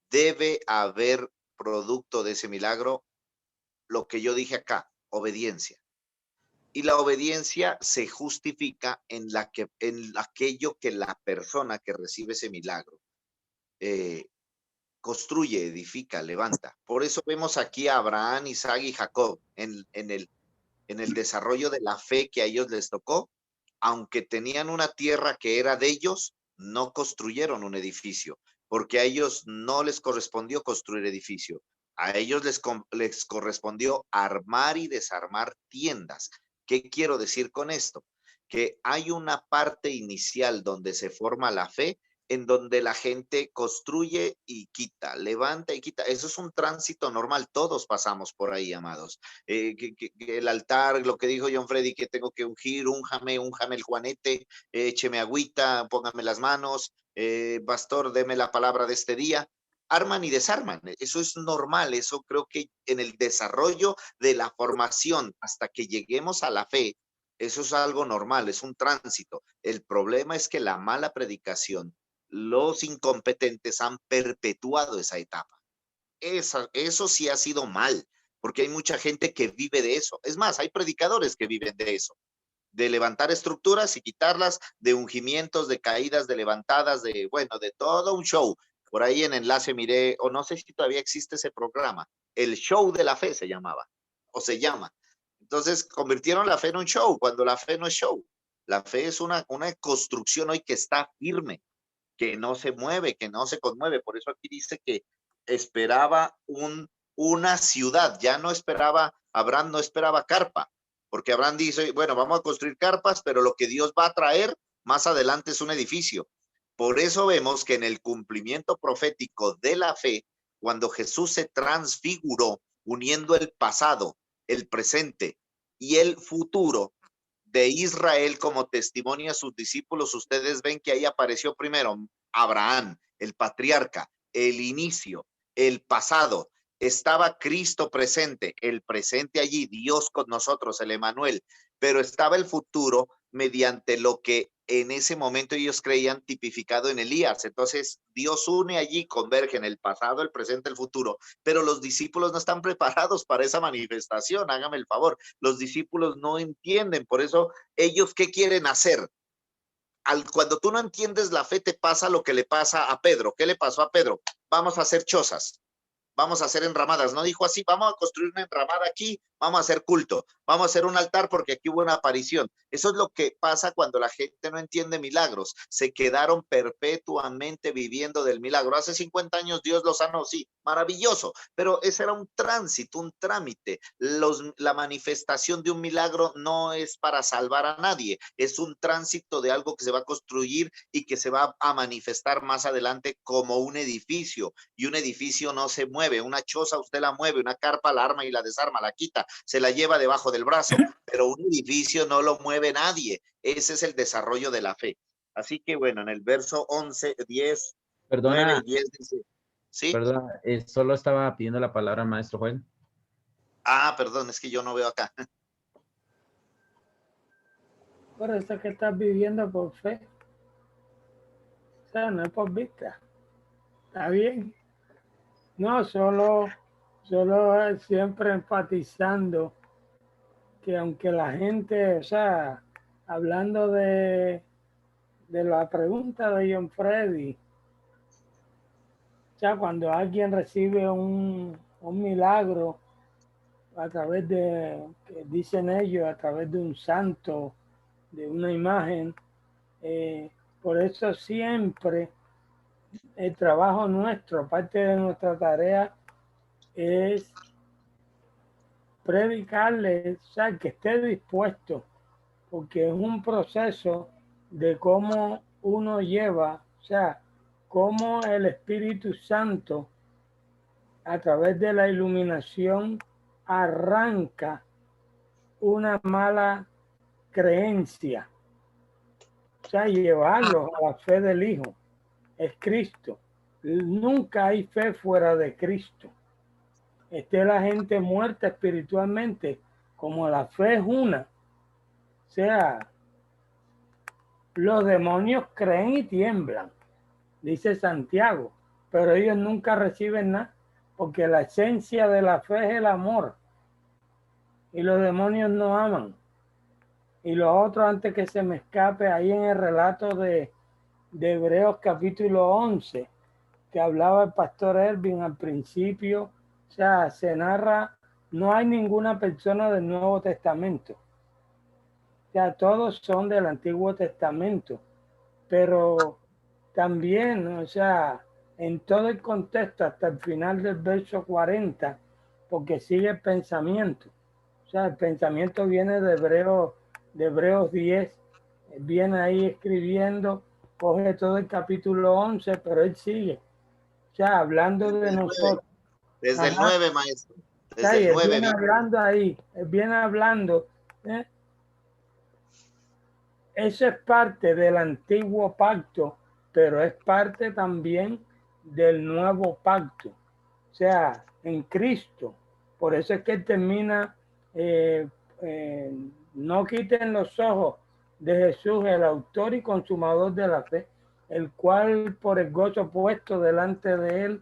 debe haber producto de ese milagro lo que yo dije acá, obediencia. Y la obediencia se justifica en aquello que la persona que recibe ese milagro construye, edifica, levanta. Por eso vemos aquí a Abraham, Isaac y Jacob en el desarrollo de la fe que a ellos les tocó. Aunque tenían una tierra que era de ellos, no construyeron un edificio, porque a ellos no les correspondió construir edificio. A ellos les correspondió armar y desarmar tiendas. ¿Qué quiero decir con esto? Que hay una parte inicial donde se forma la fe, en donde la gente construye y quita, levanta y quita. Eso es un tránsito normal, todos pasamos por ahí, amados. Que el altar, lo que dijo John Freddy, que tengo que ungir, únjame el juanete, écheme agüita, póngame las manos, pastor, deme la palabra de este día. Arman y desarman, eso es normal, eso creo que en el desarrollo de la formación hasta que lleguemos a la fe, eso es algo normal, es un tránsito. El problema es que la mala predicación, los incompetentes han perpetuado esa etapa. Eso sí ha sido mal, porque hay mucha gente que vive de eso. Es más, hay predicadores que viven de eso, de levantar estructuras y quitarlas, de ungimientos, de caídas, de levantadas, de todo un show. Por ahí en Enlace miré, o no sé si todavía existe ese programa, el show de la fe se llamaba, o se llama. Entonces convirtieron la fe en un show, cuando la fe no es show. La fe es una construcción hoy que está firme, que no se mueve, que no se conmueve. Por eso aquí dice que esperaba una ciudad, ya no esperaba, Abraham no esperaba carpa, porque Abraham dice, bueno, vamos a construir carpas, pero lo que Dios va a traer más adelante es un edificio. Por eso vemos que en el cumplimiento profético de la fe, cuando Jesús se transfiguró, uniendo el pasado, el presente y el futuro de Israel como testimonio a sus discípulos, ustedes ven que ahí apareció primero Abraham, el patriarca, el inicio, el pasado. Estaba Cristo presente, el presente allí, Dios con nosotros, el Emmanuel, pero estaba el futuro mediante lo que en ese momento ellos creían tipificado en Elías. Entonces Dios une allí, convergen el pasado, el presente, el futuro, pero los discípulos no están preparados para esa manifestación, hágame el favor, los discípulos no entienden, por eso ellos, ¿qué quieren hacer? Cuando tú no entiendes la fe, te pasa lo que le pasa a Pedro. ¿Qué le pasó a Pedro? Vamos a hacer chozas. vamos a hacer enramadas. No dijo así, vamos a construir una enramada aquí, vamos a hacer culto, vamos a hacer un altar porque aquí hubo una aparición. Eso es lo que pasa cuando la gente no entiende milagros. Se quedaron perpetuamente viviendo del milagro. Hace 50 años Dios los sanó, sí, maravilloso, pero ese era un tránsito, un trámite. La manifestación de un milagro no es para salvar a nadie, es un tránsito de algo que se va a construir y que se va a manifestar más adelante como un edificio, y un edificio no se mueve. Una choza usted la mueve, una carpa la arma y la desarma, la quita, se la lleva debajo del brazo, pero un edificio no lo mueve nadie. Ese es el desarrollo de la fe. Así que bueno, en el verso 11, 10, Perdona, 9 y 10 dice, ¿sí? Perdona, solo estaba pidiendo la palabra, maestro Joel. Ah, perdón, es que yo no veo acá. Por eso es que estás viviendo por fe. O sea, no es por vista. Está bien. No, solo siempre enfatizando que aunque la gente, o sea, hablando de la pregunta de John Freddy, o sea, cuando alguien recibe un milagro a través de, que dicen ellos, a través de un santo, de una imagen, por eso siempre el trabajo nuestro, parte de nuestra tarea es predicarle, o sea, que esté dispuesto, porque es un proceso de cómo uno lleva, o sea, cómo el Espíritu Santo, a través de la iluminación, arranca una mala creencia, o sea, llevarlos a la fe del Hijo. Es Cristo. Nunca hay fe fuera de Cristo. Esté la gente muerta espiritualmente, como la fe es una. O sea, los demonios creen y tiemblan, dice Santiago, pero ellos nunca reciben nada, porque la esencia de la fe es el amor. Y los demonios no aman. Y lo otro, antes que se me escape, ahí en el relato de Hebreos capítulo 11, que hablaba el pastor Elvin al principio, o sea, se narra, no hay ninguna persona del Nuevo Testamento. O sea, todos son del Antiguo Testamento, pero también, o sea, en todo el contexto, hasta el final del verso 40, porque sigue el pensamiento. O sea, el pensamiento viene de Hebreos 10, viene ahí escribiendo, coge todo el capítulo 11, pero él sigue. O sea, hablando de nosotros. Desde el 9, maestro. Desde el Él 9. viene hablando ahí, él viene hablando. Eso es parte del antiguo pacto, pero es parte también del nuevo pacto. O sea, en Cristo. Por eso es que él termina, no quiten los ojos de Jesús, el autor y consumador de la fe, el cual por el gozo puesto delante de él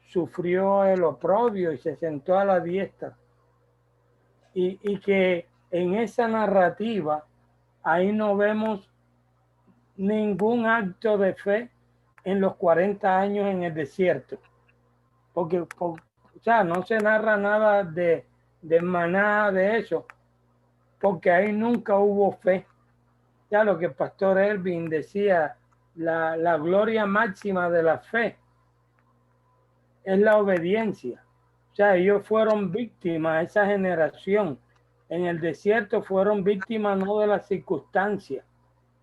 sufrió el oprobio y se sentó a la diestra. Y que en esa narrativa ahí no vemos ningún acto de fe en los 40 años en el desierto. Porque o sea, no se narra nada de maná, de eso, porque ahí nunca hubo fe. Ya lo que el pastor Elvin decía, la gloria máxima de la fe es la obediencia. O sea, ellos fueron víctimas, esa generación en el desierto fueron víctimas no de las circunstancias,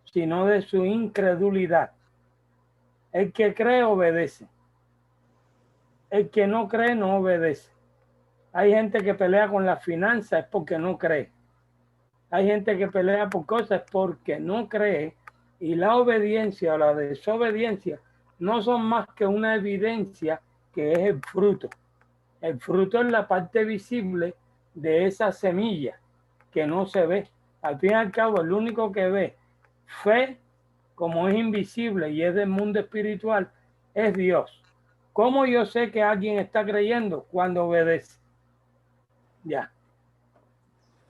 sino de su incredulidad. El que cree obedece. El que no cree no obedece. Hay gente que pelea con las finanzas porque no cree. Hay gente que pelea por cosas porque no cree. Y la obediencia o la desobediencia no son más que una evidencia que es el fruto. El fruto es la parte visible de esa semilla que no se ve. Al fin y al cabo, el único que ve fe, como es invisible y es del mundo espiritual, es Dios. ¿Cómo yo sé que alguien está creyendo? Cuando obedece. Ya.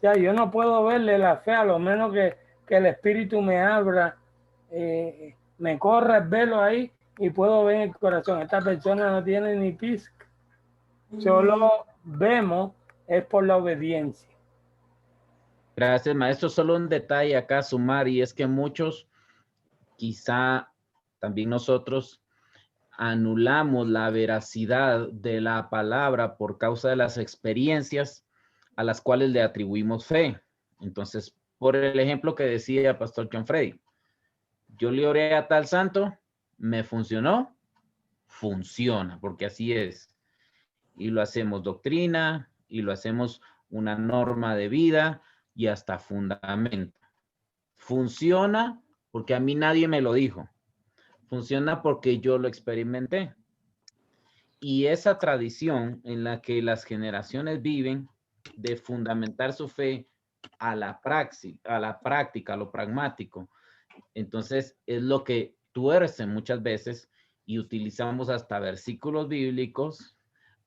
Ya, yo no puedo verle la fe, a lo menos que el espíritu me abra, me corra el velo ahí y puedo ver en el corazón. Esta persona no tiene ni pizca. Solo vemos es por la obediencia. Gracias, maestro. Solo un detalle acá a sumar, y es que muchos, quizá también nosotros, anulamos la veracidad de la palabra por causa de las experiencias a las cuales le atribuimos fe. Entonces, por el ejemplo que decía Pastor John Freddy, yo le oré a tal santo, me funcionó, funciona, porque así es. Y lo hacemos doctrina, y lo hacemos una norma de vida y hasta fundamento. Funciona porque a mí nadie me lo dijo. Funciona porque yo lo experimenté. Y esa tradición en la que las generaciones viven de fundamentar su fe a la práctica, a lo pragmático, entonces es lo que tuercen muchas veces, y utilizamos hasta versículos bíblicos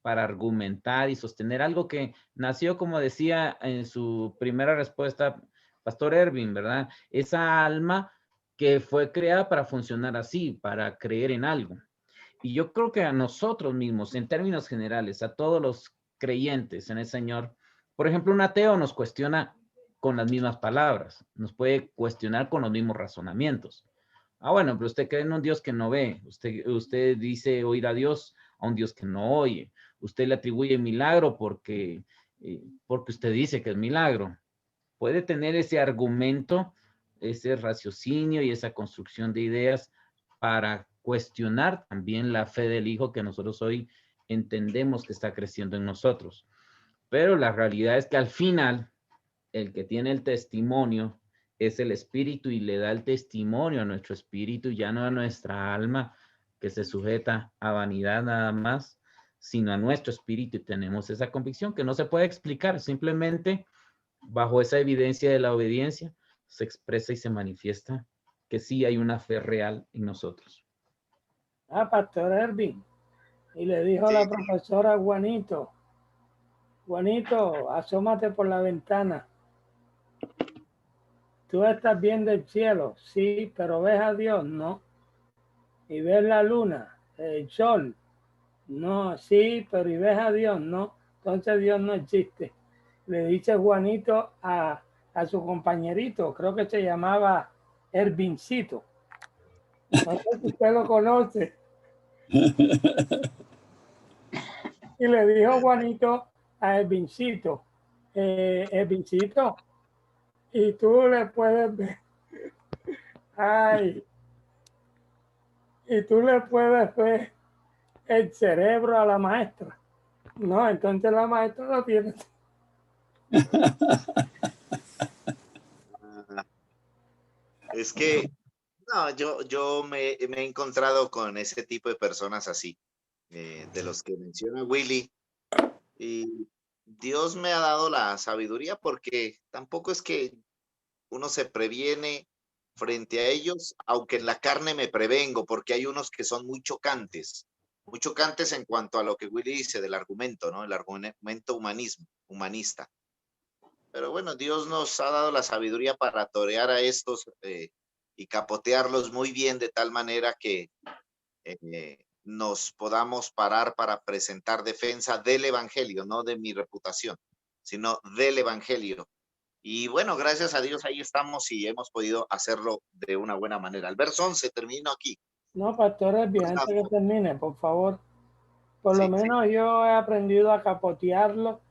para argumentar y sostener algo que nació, como decía en su primera respuesta Pastor Erwin, ¿verdad? Esa alma que fue creada para funcionar así, para creer en algo. Y yo creo que a nosotros mismos, en términos generales, a todos los creyentes en el Señor, por ejemplo, un ateo nos cuestiona con las mismas palabras, nos puede cuestionar con los mismos razonamientos. Ah, bueno, pero usted cree en un Dios que no ve, usted dice oír a Dios, a un Dios que no oye, usted le atribuye milagro porque usted dice que es milagro. Puede tener ese argumento, ese raciocinio y esa construcción de ideas para cuestionar también la fe del Hijo que nosotros hoy entendemos que está creciendo en nosotros. Pero la realidad es que al final, el que tiene el testimonio es el Espíritu, y le da el testimonio a nuestro espíritu, ya no a nuestra alma que se sujeta a vanidad nada más, sino a nuestro espíritu, y tenemos esa convicción que no se puede explicar, simplemente bajo esa evidencia de la obediencia se expresa y se manifiesta que sí hay una fe real en nosotros. Pastor Erwin, y le dijo la profesora a Juanito, Juanito, asómate por la ventana. Tú estás viendo el cielo, sí, pero ves a Dios, no. Y ves la luna, el sol, no, sí, pero y ves a Dios, no. Entonces Dios no existe. Le dice Juanito a su compañerito, creo que se llamaba Ervincito. No sé si usted lo conoce. Y le dijo Juanito a Ervincito, Ervincito, y tú le puedes ver, ay, y tú le puedes ver el cerebro a la maestra. No, entonces la maestra lo tiene. Es que, no, yo me he encontrado con ese tipo de personas así, de los que menciona Willy, y Dios me ha dado la sabiduría porque tampoco es que uno se previene frente a ellos, aunque en la carne me prevengo, porque hay unos que son muy chocantes en cuanto a lo que Willy dice del argumento, ¿no? El argumento humanista. Pero bueno, Dios nos ha dado la sabiduría para torear a estos y capotearlos muy bien de tal manera que nos podamos parar para presentar defensa del Evangelio, no de mi reputación, sino del Evangelio. Y bueno, gracias a Dios ahí estamos y hemos podido hacerlo de una buena manera. El verso 11 termino aquí. No, Pastor Erwin, antes que termine, por favor. Por lo Sí, menos yo he aprendido a capotearlo.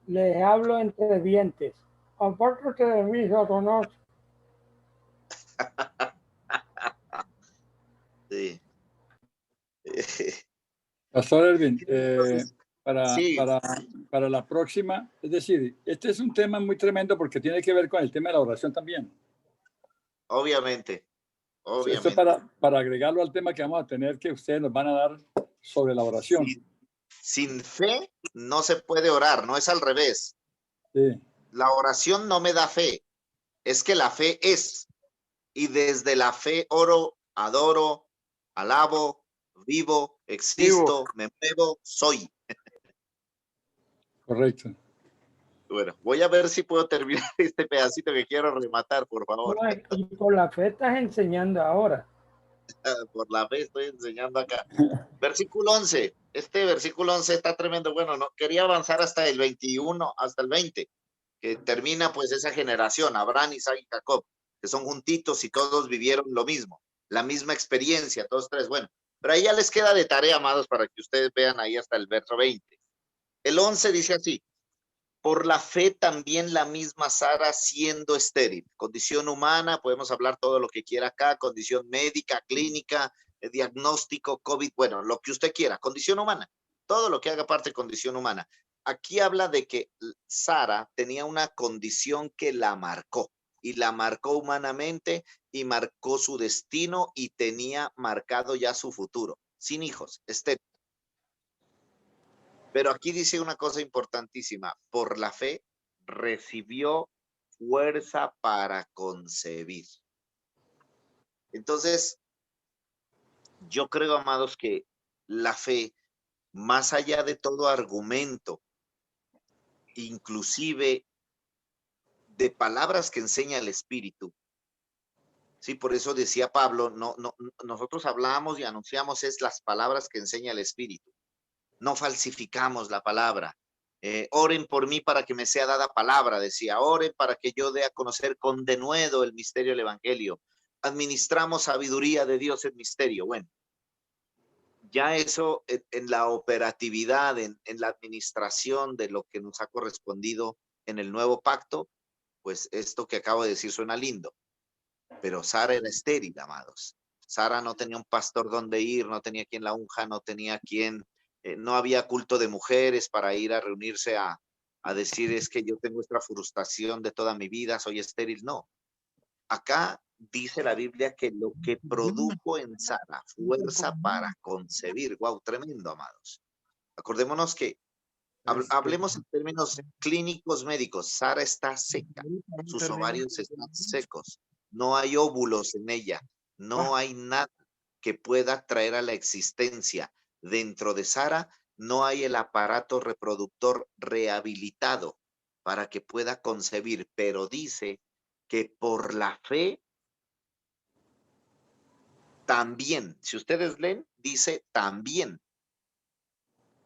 Les hablo entre dientes. Apártate de mí, Satanás. sí. Pastor Erwin, Entonces, sí, para la próxima, es decir, este es un tema muy tremendo porque tiene que ver con el tema de la oración también. obviamente, Esto es obviamente. para agregarlo al tema que vamos a tener, que ustedes nos van a dar sobre la oración. Sin fe no se puede orar, no es al revés. Sí. La oración no me da fe, es que la fe es. Y desde la fe oro, adoro, alabo, vivo, existo, me muevo, soy. Correcto. Bueno, voy a ver si puedo terminar este pedacito que quiero rematar, por favor. No, y por la fe estás enseñando ahora. Por la fe estoy enseñando acá. Versículo 11. Este versículo 11 está tremendo. Bueno, no quería avanzar hasta el 21, hasta el 20, que termina pues esa generación, Abraham, Isaac y Jacob, que son juntitos y todos vivieron lo mismo, la misma experiencia, todos tres. Bueno, pero ahí ya les queda de tarea, amados, para que ustedes vean ahí hasta el verso 20. El 11 dice así: por la fe también la misma Sara, siendo estéril, condición humana, podemos hablar todo lo que quiera acá, condición médica, clínica, diagnóstico, COVID, bueno, lo que usted quiera, condición humana, todo lo que haga parte de condición humana. Aquí habla de que Sara tenía una condición que la marcó, y la marcó humanamente, y marcó su destino, y tenía marcado ya su futuro, sin hijos, estéril. Pero aquí dice una cosa importantísima: por la fe recibió fuerza para concebir. Entonces, yo creo, amados, que la fe, más allá de todo argumento, inclusive de palabras que enseña el Espíritu, sí, por eso decía Pablo, nosotros hablamos y anunciamos es las palabras que enseña el Espíritu. No falsificamos la palabra. Oren por mí para que me sea dada palabra, decía. Oren para que yo dé a conocer con denuedo el misterio del Evangelio. Administramos sabiduría de Dios en misterio. Bueno, ya eso en la operatividad, en la administración de lo que nos ha correspondido en el nuevo pacto, pues esto que acabo de decir suena lindo. Pero Sara era estéril, amados. Sara no tenía un pastor donde ir, no tenía quien la unja, no tenía quien, no había culto de mujeres para ir a reunirse a decir es que yo tengo esta frustración de toda mi vida, soy estéril. No. Acá dice la Biblia que lo que produjo en Sara fuerza para concebir. Wow, tremendo, amados. Acordémonos que hablemos en términos clínicos médicos. Sara está seca, sus ovarios están secos, no hay óvulos en ella, no hay nada que pueda traer a la existencia. Dentro de Sara no hay el aparato reproductor rehabilitado para que pueda concebir, pero dice que por la fe también, si ustedes leen, dice también.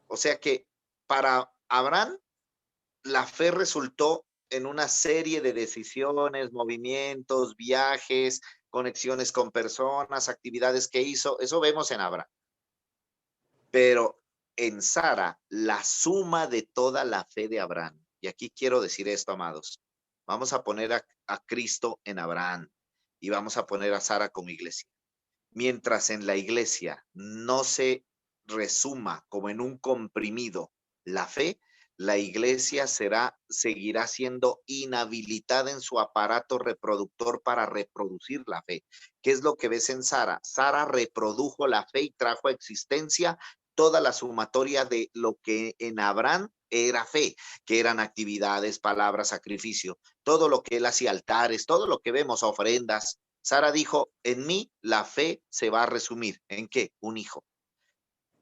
O sea que para Abraham la fe resultó en una serie de decisiones, movimientos, viajes, conexiones con personas, actividades que hizo. Eso vemos en Abraham. Pero en Sara, la suma de toda la fe de Abraham. Y aquí quiero decir esto, amados. Vamos a poner a Cristo en Abraham y vamos a poner a Sara como iglesia. Mientras en la iglesia no se resuma como en un comprimido la fe, la iglesia seguirá siendo inhabilitada en su aparato reproductor para reproducir la fe. ¿Qué es lo que ves en Sara? Sara reprodujo la fe y trajo a existencia toda la sumatoria de lo que en Abraham era fe, que eran actividades, palabras, sacrificio, todo lo que él hacía, altares, todo lo que vemos, ofrendas. Sara dijo, en mí la fe se va a resumir. ¿En qué? Un hijo.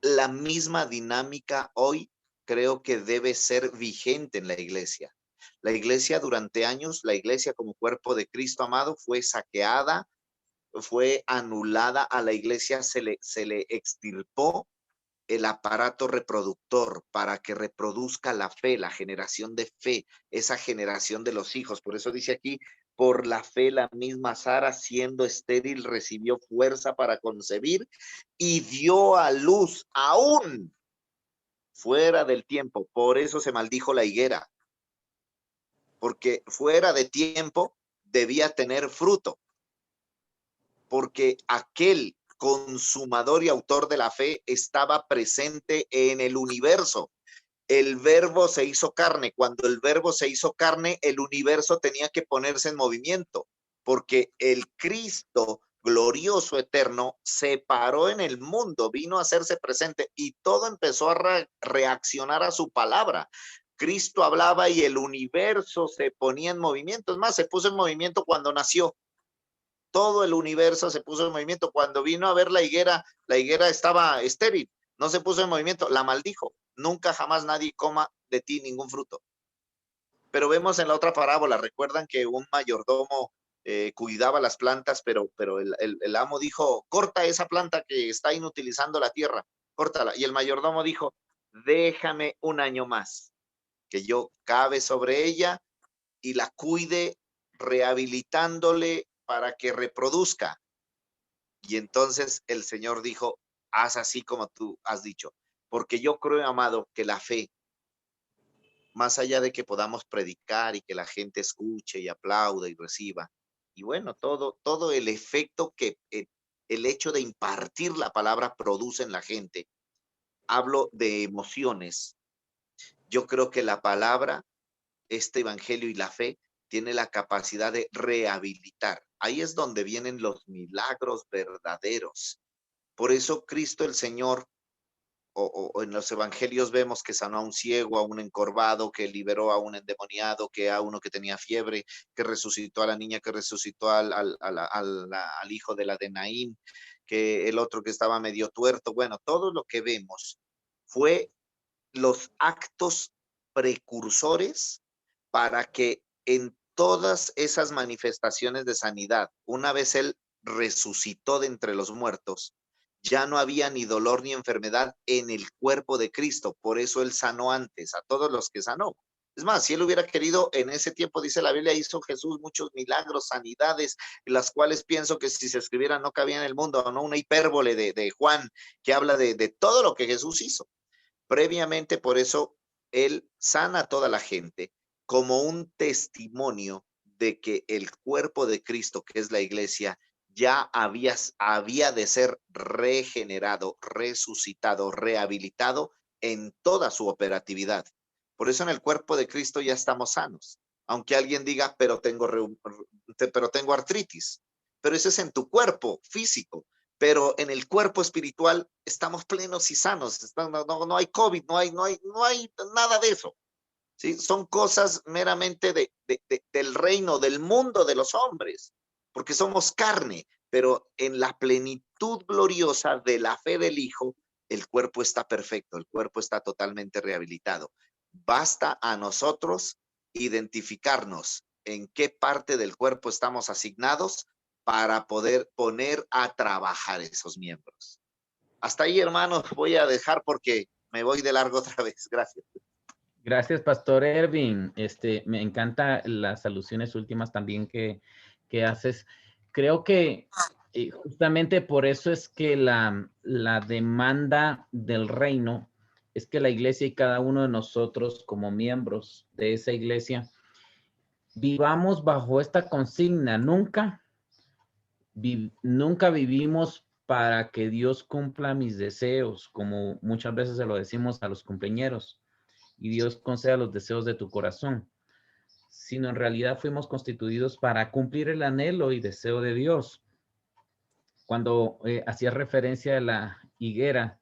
La misma dinámica hoy creo que debe ser vigente en la iglesia. La iglesia durante años, la iglesia como cuerpo de Cristo amado fue saqueada, fue anulada, a la iglesia se le extirpó el aparato reproductor para que reproduzca la fe, la generación de fe, esa generación de los hijos. Por eso dice aquí, por la fe la misma Sara, siendo estéril, recibió fuerza para concebir y dio a luz aún fuera del tiempo. Por eso se maldijo la higuera, porque fuera de tiempo debía tener fruto, porque aquel consumador y autor de la fe estaba presente en el universo. El verbo se hizo carne. Cuando el verbo se hizo carne, el universo tenía que ponerse en movimiento, porque el Cristo glorioso eterno se paró en el mundo, vino a hacerse presente y todo empezó a reaccionar a su palabra. Cristo hablaba y el universo se ponía en movimiento. Es más, se puso en movimiento cuando nació. Todo el universo se puso en movimiento. Cuando vino a ver la higuera estaba estéril, no se puso en movimiento, la maldijo. Nunca jamás nadie coma de ti ningún fruto. Pero vemos en la otra parábola, recuerdan que un mayordomo cuidaba las plantas, pero el amo dijo, corta esa planta que está inutilizando la tierra, córtala. Y el mayordomo dijo, déjame un año más, que yo cabe sobre ella y la cuide rehabilitándole para que reproduzca. Y entonces el Señor dijo, haz así como tú has dicho, porque yo creo, amado, que la fe, más allá de que podamos predicar y que la gente escuche y aplaude y reciba, y bueno, todo el efecto que el hecho de impartir la palabra produce en la gente, hablo de emociones. Yo creo que la palabra, este evangelio y la fe tiene la capacidad de rehabilitar. Ahí es donde vienen los milagros verdaderos. Por eso Cristo el Señor, o en los evangelios vemos que sanó a un ciego, a un encorvado, que liberó a un endemoniado, que a uno que tenía fiebre, que resucitó a la niña, que resucitó al hijo de la de Naín, que el otro que estaba medio tuerto. Bueno, todo lo que vemos fue los actos precursores para que en todas esas manifestaciones de sanidad, una vez él resucitó de entre los muertos, ya no había ni dolor ni enfermedad en el cuerpo de Cristo. Por eso él sanó antes a todos los que sanó. Es más, si él hubiera querido en ese tiempo, dice la Biblia, hizo Jesús muchos milagros, sanidades, las cuales pienso que si se escribieran no cabía en el mundo, no una hipérbole de Juan que habla de todo lo que Jesús hizo. Previamente, por eso, él sana a toda la gente como un testimonio de que el cuerpo de Cristo, que es la iglesia, ya había de ser regenerado, resucitado, rehabilitado en toda su operatividad. Por eso en el cuerpo de Cristo ya estamos sanos. Aunque alguien diga, pero tengo artritis. Pero eso es en tu cuerpo físico. Pero en el cuerpo espiritual estamos plenos y sanos. No hay COVID, no hay nada de eso. ¿Sí? Son cosas meramente del reino, del mundo de los hombres, porque somos carne, pero en la plenitud gloriosa de la fe del Hijo, el cuerpo está perfecto, el cuerpo está totalmente rehabilitado. Basta a nosotros identificarnos en qué parte del cuerpo estamos asignados para poder poner a trabajar esos miembros. Hasta ahí, hermanos, voy a dejar porque me voy de largo otra vez. Gracias. Gracias, Pastor Ervin. Me encanta las alusiones últimas también que haces. Creo que justamente por eso es que la demanda del reino es que la iglesia y cada uno de nosotros como miembros de esa iglesia vivamos bajo esta consigna. Nunca vivimos para que Dios cumpla mis deseos, como muchas veces se lo decimos a los cumpleañeros, y Dios conceda los deseos de tu corazón, sino en realidad fuimos constituidos para cumplir el anhelo y deseo de Dios. Cuando hacía referencia a la higuera,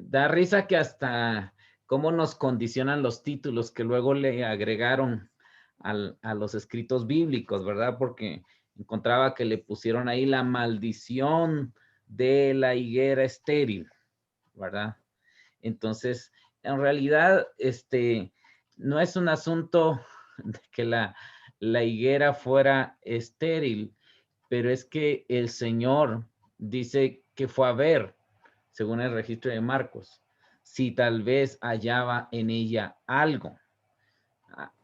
da risa que hasta cómo nos condicionan los títulos que luego le agregaron a los escritos bíblicos, ¿verdad? Porque encontraba que le pusieron ahí la maldición de la higuera estéril, ¿verdad? Entonces, en realidad, no es un asunto de que la higuera fuera estéril, pero es que el Señor dice que fue a ver, según el registro de Marcos, si tal vez hallaba en ella algo.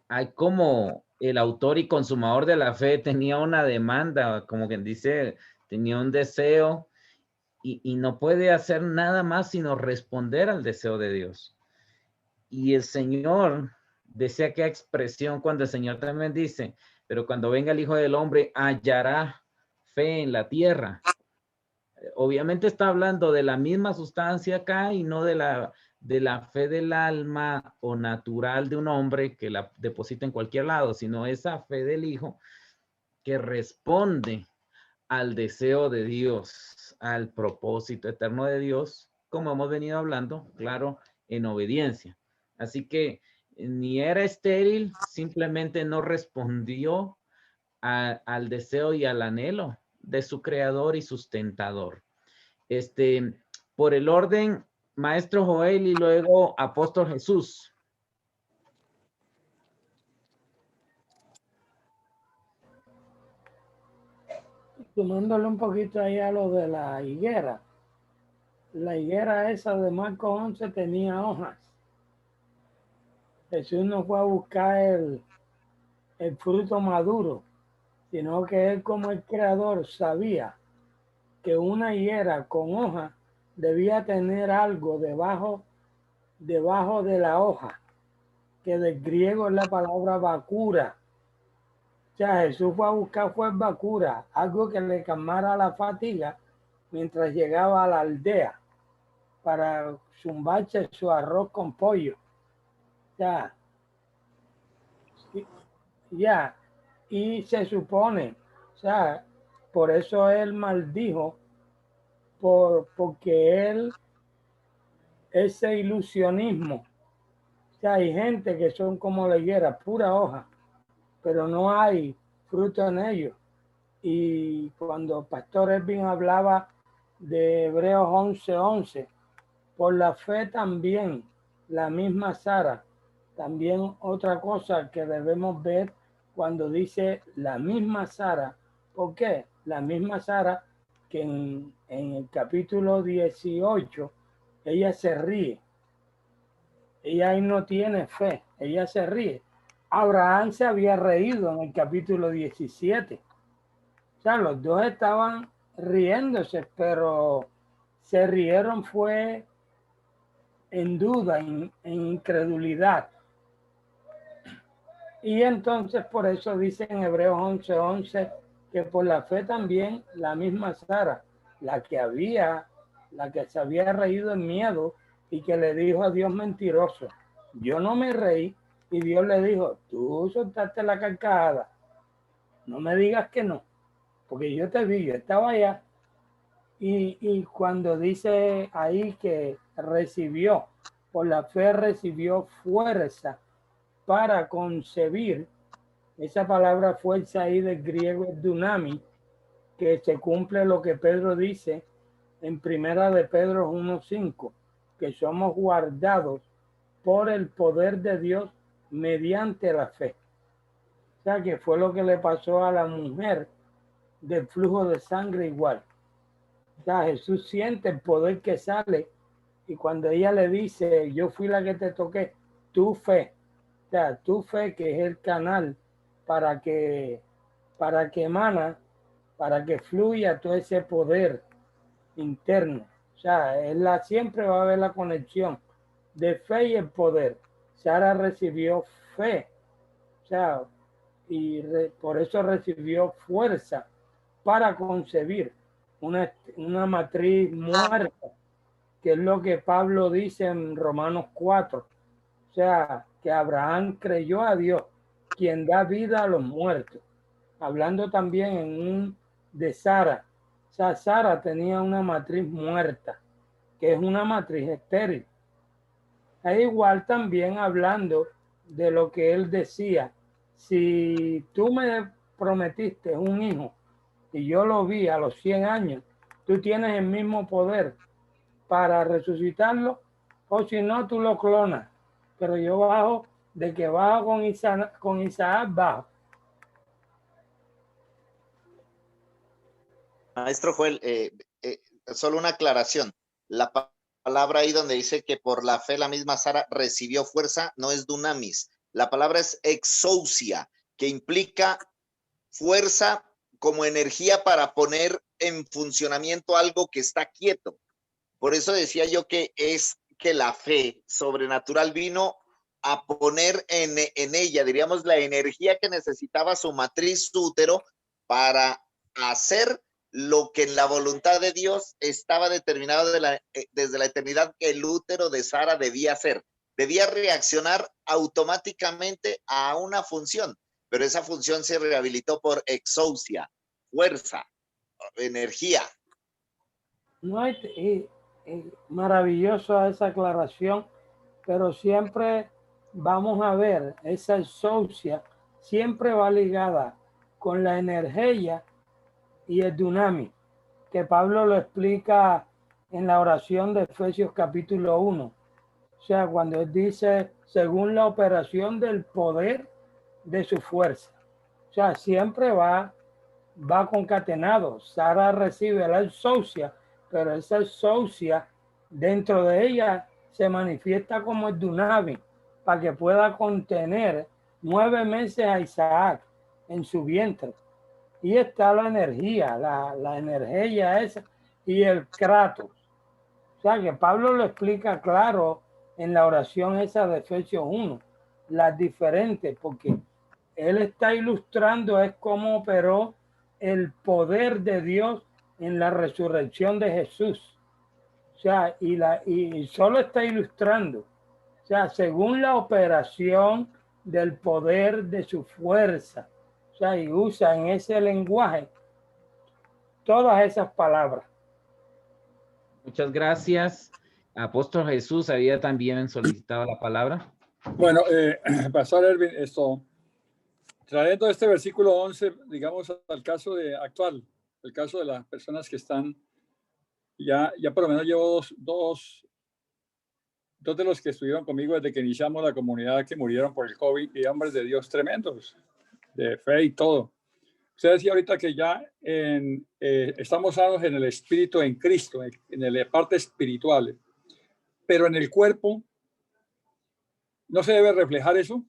Hay como el autor y consumador de la fe tenía una demanda, como quien dice, tenía un deseo y no puede hacer nada más sino responder al deseo de Dios. Y el Señor desea que expresión cuando el Señor también dice, pero cuando venga el Hijo del Hombre hallará fe en la tierra. Obviamente está hablando de la misma sustancia acá y no de la fe del alma o natural de un hombre que la deposita en cualquier lado, sino esa fe del Hijo que responde al deseo de Dios, al propósito eterno de Dios, como hemos venido hablando, claro, en obediencia. Así que ni era estéril, simplemente no respondió al deseo y al anhelo de su creador y sustentador. Por el orden, Maestro Joel y luego Apóstol Jesús. Sumándole un poquito ahí a lo de la higuera. La higuera esa de Marcos 11 tenía hojas. Jesús no fue a buscar el fruto maduro, sino que él como el creador sabía que una higuera con hoja debía tener algo debajo de la hoja, que del griego es la palabra bakura. O sea, Jesús fue a buscar fue bakura, algo que le calmara la fatiga mientras llegaba a la aldea para zumbarse su arroz con pollo. Ya, ya. Y se supone, o sea, por eso él maldijo, porque él, ese ilusionismo, o sea, hay gente que son como la higuera, pura hoja, pero no hay fruto en ellos. Y cuando Pastor Edwin hablaba de Hebreos 11:11, por la fe también, la misma Sara, también otra cosa que debemos ver cuando dice la misma Sara. ¿Por qué? La misma Sara que en el capítulo 18, ella se ríe. Ella ahí no tiene fe, ella se ríe. Abraham se había reído en el capítulo 17. O sea, los dos estaban riéndose, pero se rieron fue en duda, en incredulidad. Y entonces por eso dice en Hebreos 11:11 que por la fe también la misma Sara, la que se había reído en miedo y que le dijo a Dios mentiroso, yo no me reí, y Dios le dijo, tú soltaste la carcajada, no me digas que no, porque yo te vi, yo estaba allá. Y cuando dice ahí que recibió, por la fe recibió fuerza para concebir, esa palabra fuerza ahí del griego es dunami, que se cumple lo que Pedro dice en primera de Pedro 1:5, que somos guardados por el poder de Dios mediante la fe. O sea que fue lo que le pasó a la mujer del flujo de sangre igual. O sea, Jesús siente el poder que sale y cuando ella le dice, yo fui la que te toqué, tu fe, o sea, tu fe que es el canal para que emana, para que fluya todo ese poder interno. O sea, siempre va a haber la conexión de fe y el poder. Sara recibió fe, o sea, por eso recibió fuerza para concebir una matriz muerta, que es lo que Pablo dice en Romanos 4. O sea, que Abraham creyó a Dios, quien da vida a los muertos. Hablando también de Sara. O sea, Sara tenía una matriz muerta, que es una matriz estéril. E igual también hablando de lo que él decía, si tú me prometiste un hijo y yo lo vi a los 100 años, tú tienes el mismo poder para resucitarlo, o si no, tú lo clonas. Pero yo bajo, de que bajo con Isaac, bajo. Maestro Joel, solo una aclaración. La palabra ahí donde dice que por la fe la misma Sara recibió fuerza, no es dunamis. La palabra es exousia, que implica fuerza como energía para poner en funcionamiento algo que está quieto. Por eso decía yo que es que la fe sobrenatural vino a poner en ella, diríamos, la energía que necesitaba su matriz, su útero, para hacer lo que en la voluntad de Dios estaba determinado desde la eternidad que el útero de Sara debía hacer. Debía reaccionar automáticamente a una función, pero esa función se rehabilitó por exousia, fuerza, energía. No hay maravillosa esa aclaración, pero siempre vamos a ver esa exousia siempre va ligada con la energía y el dunami, que Pablo lo explica en la oración de Efesios capítulo 1. O sea, cuando él dice, según la operación del poder de su fuerza. O sea, siempre va va concatenado. Sara recibe la exousia, pero esa exousia dentro de ella se manifiesta como el dunamis para que pueda contener 9 meses a Isaac en su vientre. Y está la energía, la energía esa y el kratos. O sea que Pablo lo explica claro en la oración esa de Efesios 1, las diferentes, porque él está ilustrando es cómo operó el poder de Dios en la resurrección de Jesús. O sea, y solo está ilustrando. O sea, según la operación del poder de su fuerza. O sea, y usa en ese lenguaje todas esas palabras. Muchas gracias. Apóstol Jesús había también solicitado la palabra. Bueno, Pastor Erwin, esto, trayendo este versículo 11, digamos, al caso actual, el caso de las personas que están, ya por lo menos llevo dos de los que estuvieron conmigo desde que iniciamos la comunidad que murieron por el COVID, y hombres de Dios tremendos, de fe y todo. Usted decía ahorita que ya estamos sanos en el espíritu, en Cristo, en la parte espiritual, pero en el cuerpo no se debe reflejar eso.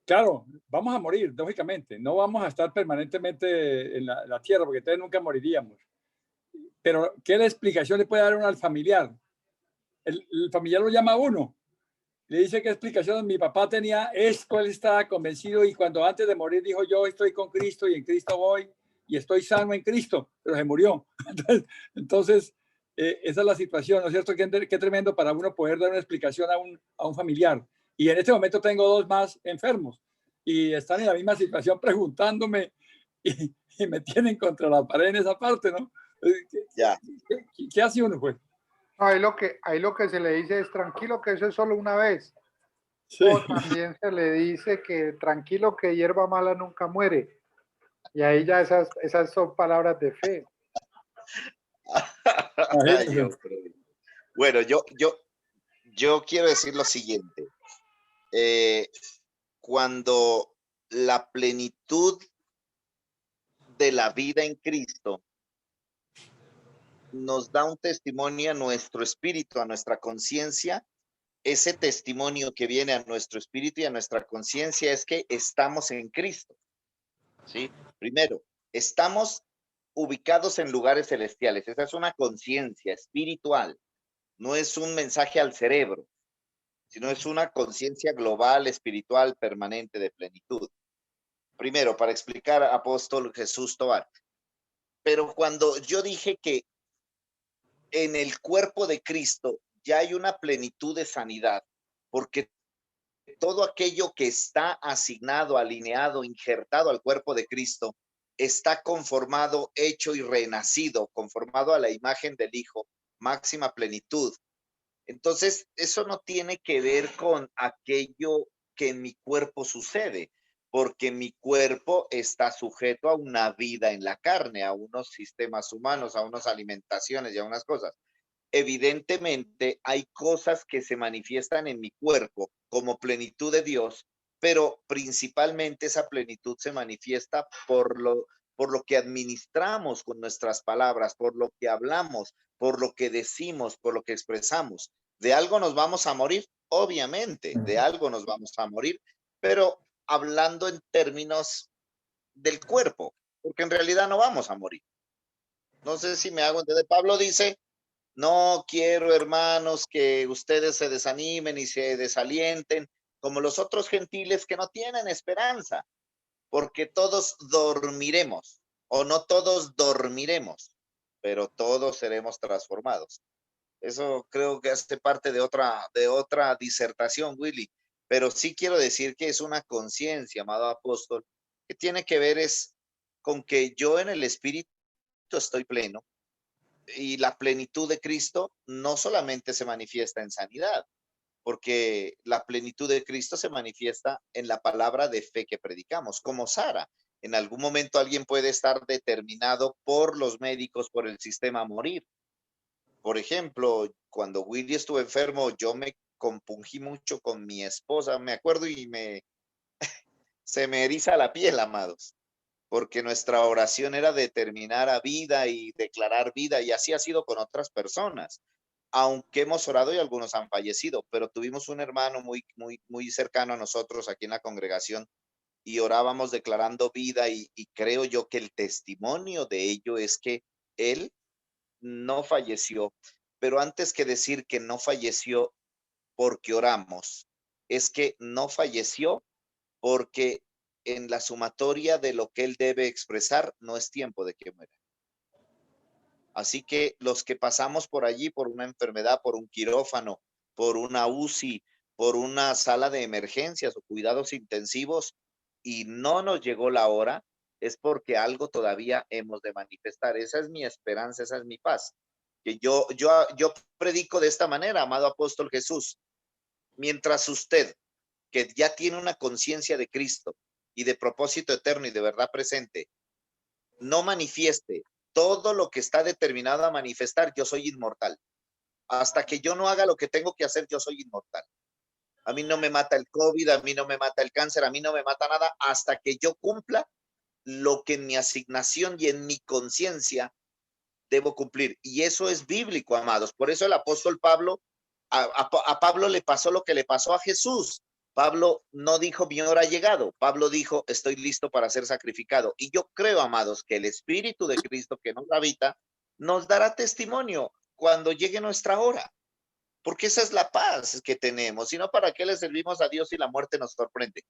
Claro, vamos a morir, lógicamente, no vamos a estar permanentemente en la tierra, porque entonces nunca moriríamos. Pero, ¿qué la explicación le puede dar uno al familiar? El familiar lo llama a uno, le dice qué explicación. Mi papá tenía esto, él estaba convencido, y cuando antes de morir dijo: yo estoy con Cristo y en Cristo voy y estoy sano en Cristo, pero se murió. Entonces, esa es la situación, ¿no es cierto? Qué tremendo para uno poder dar una explicación a un familiar. Y en este momento tengo 2 más enfermos y están en la misma situación preguntándome, y me tienen contra la pared en esa parte, ¿no? Ya. ¿Qué hace uno, pues? Ahí lo que se le dice es tranquilo, que eso es solo una vez. Sí. O también se le dice que tranquilo, que hierba mala nunca muere. Y ahí ya esas son palabras de fe. Ay, hombre. Bueno, yo quiero decir lo siguiente. Cuando la plenitud de la vida en Cristo nos da un testimonio a nuestro espíritu, a nuestra conciencia, ese testimonio que viene a nuestro espíritu y a nuestra conciencia es que estamos en Cristo. ¿Sí? Primero, estamos ubicados en lugares celestiales. Esa es una conciencia espiritual. No es un mensaje al cerebro, sino es una conciencia global, espiritual, permanente, de plenitud. Primero, para explicar, apóstol Jesús Tobar. Pero cuando yo dije que en el cuerpo de Cristo ya hay una plenitud de sanidad, porque todo aquello que está asignado, alineado, injertado al cuerpo de Cristo, está conformado, hecho y renacido, conformado a la imagen del Hijo, máxima plenitud. Entonces, eso no tiene que ver con aquello que en mi cuerpo sucede, porque mi cuerpo está sujeto a una vida en la carne, a unos sistemas humanos, a unas alimentaciones y a unas cosas. Evidentemente, hay cosas que se manifiestan en mi cuerpo como plenitud de Dios, pero principalmente esa plenitud se manifiesta por lo que administramos con nuestras palabras, por lo que hablamos, por lo que decimos, por lo que expresamos. ¿De algo nos vamos a morir? Obviamente, de algo nos vamos a morir, pero hablando en términos del cuerpo, porque en realidad no vamos a morir. No sé si me hago entender. Pablo dice: no quiero, hermanos, que ustedes se desanimen y se desalienten como los otros gentiles que no tienen esperanza, porque todos dormiremos, o no todos dormiremos, pero todos seremos transformados. Eso creo que hace parte de otra disertación, Willy, pero sí quiero decir que es una conciencia, amado apóstol, que tiene que ver es con que yo en el espíritu estoy pleno, y la plenitud de Cristo no solamente se manifiesta en sanidad, porque la plenitud de Cristo se manifiesta en la palabra de fe que predicamos, como Sara. En algún momento alguien puede estar determinado por los médicos, por el sistema a morir. Por ejemplo, cuando Willy estuvo enfermo, yo me compungí mucho con mi esposa, me acuerdo, y se me eriza la piel, amados. porque nuestra oración era determinar a vida y declarar vida, y así ha sido con otras personas. Aunque hemos orado y algunos han fallecido, pero tuvimos un hermano muy cercano a nosotros aquí en la congregación y orábamos declarando vida y creo yo que el testimonio de ello es que él no falleció, pero antes que decir que no falleció porque oramos, es que no falleció porque en la sumatoria de lo que él debe expresar no es tiempo de que muera. Así que los que pasamos por allí por una enfermedad, por un quirófano, por una UCI, por una sala de emergencias o cuidados intensivos y no nos llegó la hora, es porque algo todavía hemos de manifestar. Esa es mi esperanza, esa es mi paz. Que yo predico de esta manera, amado apóstol Jesús. Mientras usted, que ya tiene una conciencia de Cristo y de propósito eterno y de verdad presente, no manifieste todo lo que está determinado a manifestar, yo soy inmortal. Hasta que yo no haga lo que tengo que hacer, yo soy inmortal. A mí no me mata el COVID, a mí no me mata el cáncer, a mí no me mata nada hasta que yo cumpla lo que en mi asignación y en mi conciencia debo cumplir. Y eso es bíblico, amados. Por eso el apóstol Pablo, a Pablo le pasó lo que le pasó a Jesús. Pablo no dijo mi hora ha llegado. Pablo dijo estoy listo para ser sacrificado. Y yo creo, amados, que el Espíritu de Cristo que nos habita nos dará testimonio cuando llegue nuestra hora. Porque esa es la paz que tenemos. Si no, ¿para qué le servimos a Dios si la muerte nos sorprende?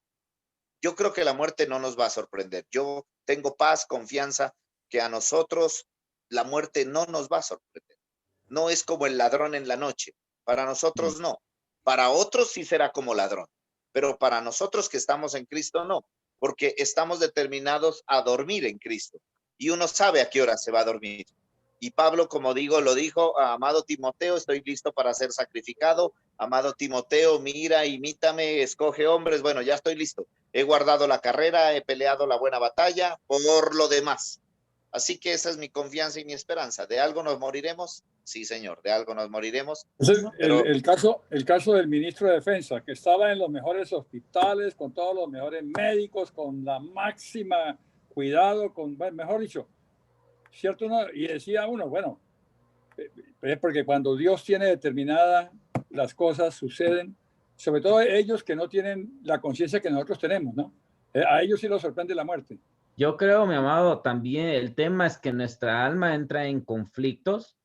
Yo creo que la muerte no nos va a sorprender. Yo tengo paz, confianza, que a nosotros la muerte no nos va a sorprender. No es como el ladrón en la noche. Para nosotros no. Para otros sí será como ladrón. Pero para nosotros que estamos en Cristo no. Porque estamos determinados a dormir en Cristo. Y uno sabe a qué hora se va a dormir. Y Pablo, como digo, lo dijo, amado Timoteo, estoy listo para ser sacrificado. Amado Timoteo, mira, imítame, escoge hombres. Bueno, ya estoy listo. He guardado la carrera, he peleado la buena batalla por lo demás. Así que esa es mi confianza y mi esperanza. ¿De algo nos moriremos? Sí, señor, de algo nos moriremos. Entonces, Pero el caso del ministro de Defensa, que estaba en los mejores hospitales, con todos los mejores médicos, con la máxima cuidado, con, mejor dicho, ¿cierto? ¿No? Y decía uno, bueno, es porque cuando Dios tiene determinadas las cosas suceden, sobre todo ellos que no tienen la conciencia que nosotros tenemos, ¿no? A ellos sí los sorprende la muerte. Yo creo, mi amado, también el tema es que nuestra alma entra en conflictos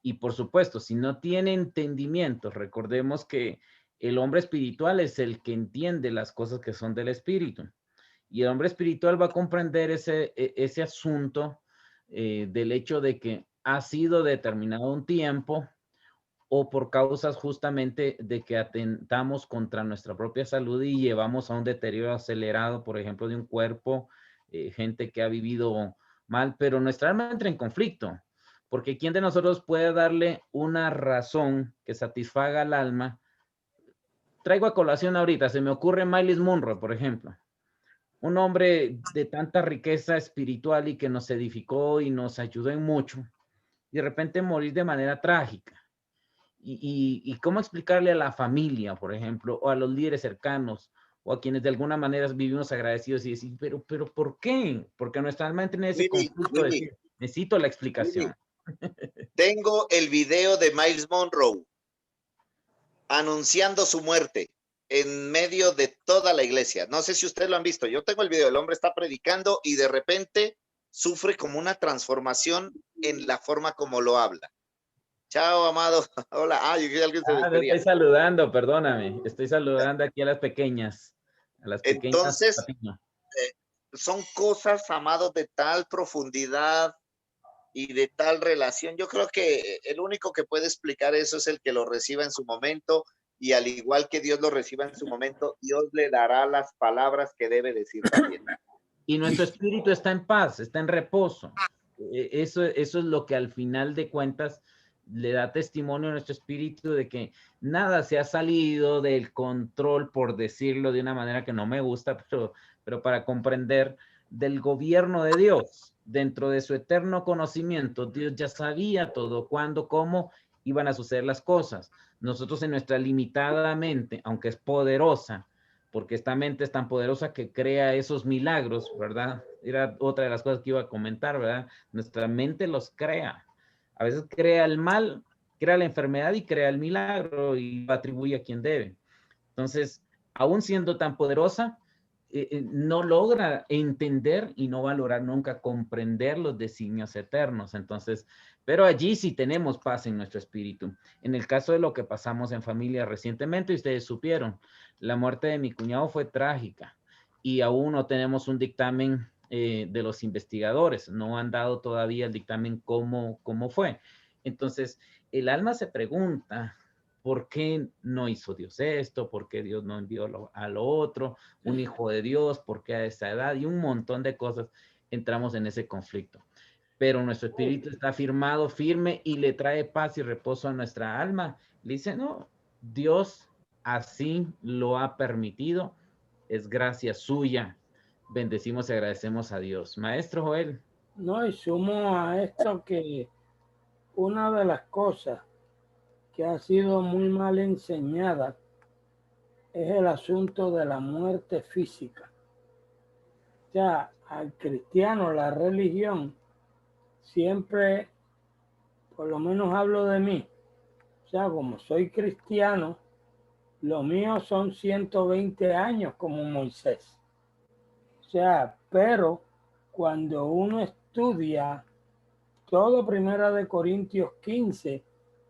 y por supuesto, si no tiene entendimiento, recordemos que el hombre espiritual es el que entiende las cosas que son del espíritu y el hombre espiritual va a comprender ese asunto del hecho de que ha sido determinado un tiempo o por causas justamente de que atentamos contra nuestra propia salud y llevamos a un deterioro acelerado, por ejemplo, de un cuerpo, gente que ha vivido mal, pero nuestra alma entra en conflicto, porque ¿quién de nosotros puede darle una razón que satisfaga al alma? Traigo a colación ahorita, se me ocurre Myles Munroe, por ejemplo, un hombre de tanta riqueza espiritual y que nos edificó y nos ayudó en mucho, y de repente morir de manera trágica. Y cómo explicarle a la familia, por ejemplo, o a los líderes cercanos, o a quienes de alguna manera vivimos agradecidos y decir, pero ¿por qué? Porque nuestra alma entra en ese conflicto de decir, necesito la explicación. Tengo el video de Myles Munroe anunciando su muerte en medio de toda la iglesia. No sé si ustedes lo han visto. Yo tengo el video. El hombre está predicando y de repente sufre como una transformación en la forma como lo habla. Chao, amado. Hola. Yo alguien se despedía. Estoy saludando, perdóname. Estoy saludando aquí a las pequeñas. A las pequeñas. Entonces, son cosas, amados, de tal profundidad y de tal relación. Yo creo que el único que puede explicar eso es el que lo reciba en su momento, y al igual que Dios lo reciba en su momento, Dios le dará las palabras que debe decir también. Y nuestro espíritu está en paz, está en reposo. Eso es lo que al final de cuentas le da testimonio a nuestro espíritu de que nada se ha salido del control, por decirlo de una manera que no me gusta, pero para comprender del gobierno de Dios. Dentro de su eterno conocimiento, Dios ya sabía todo, cuándo, cómo iban a suceder las cosas. Nosotros en nuestra limitada mente, aunque es poderosa, porque esta mente es tan poderosa que crea esos milagros, ¿verdad? Era otra de las cosas que iba a comentar, ¿verdad? Nuestra mente los crea. A veces crea el mal, crea la enfermedad y crea el milagro y lo atribuye a quien debe. Entonces, aún siendo tan poderosa, no logra entender y no va a lograr nunca comprender los designios eternos. Entonces, pero allí sí tenemos paz en nuestro espíritu. En el caso de lo que pasamos en familia recientemente, ustedes supieron, la muerte de mi cuñado fue trágica y aún no tenemos un dictamen de los investigadores. No han dado todavía el dictamen cómo fue. Entonces, el alma se pregunta, ¿por qué no hizo Dios esto? ¿Por qué Dios no envió a lo otro? Un hijo de Dios, ¿por qué a esa edad? Y un montón de cosas entramos en ese conflicto. Pero nuestro espíritu está firmado, firme y le trae paz y reposo a nuestra alma. Le dice, no, Dios así lo ha permitido, es gracia suya. Bendecimos y agradecemos a Dios. Maestro Joel. No, y sumo a esto que una de las cosas que ha sido muy mal enseñada es el asunto de la muerte física. O sea, al cristiano, la religión, siempre, por lo menos hablo de mí, o sea, como soy cristiano, lo mío son 120 años como Moisés. O sea, pero cuando uno estudia todo Primera de Corintios 15,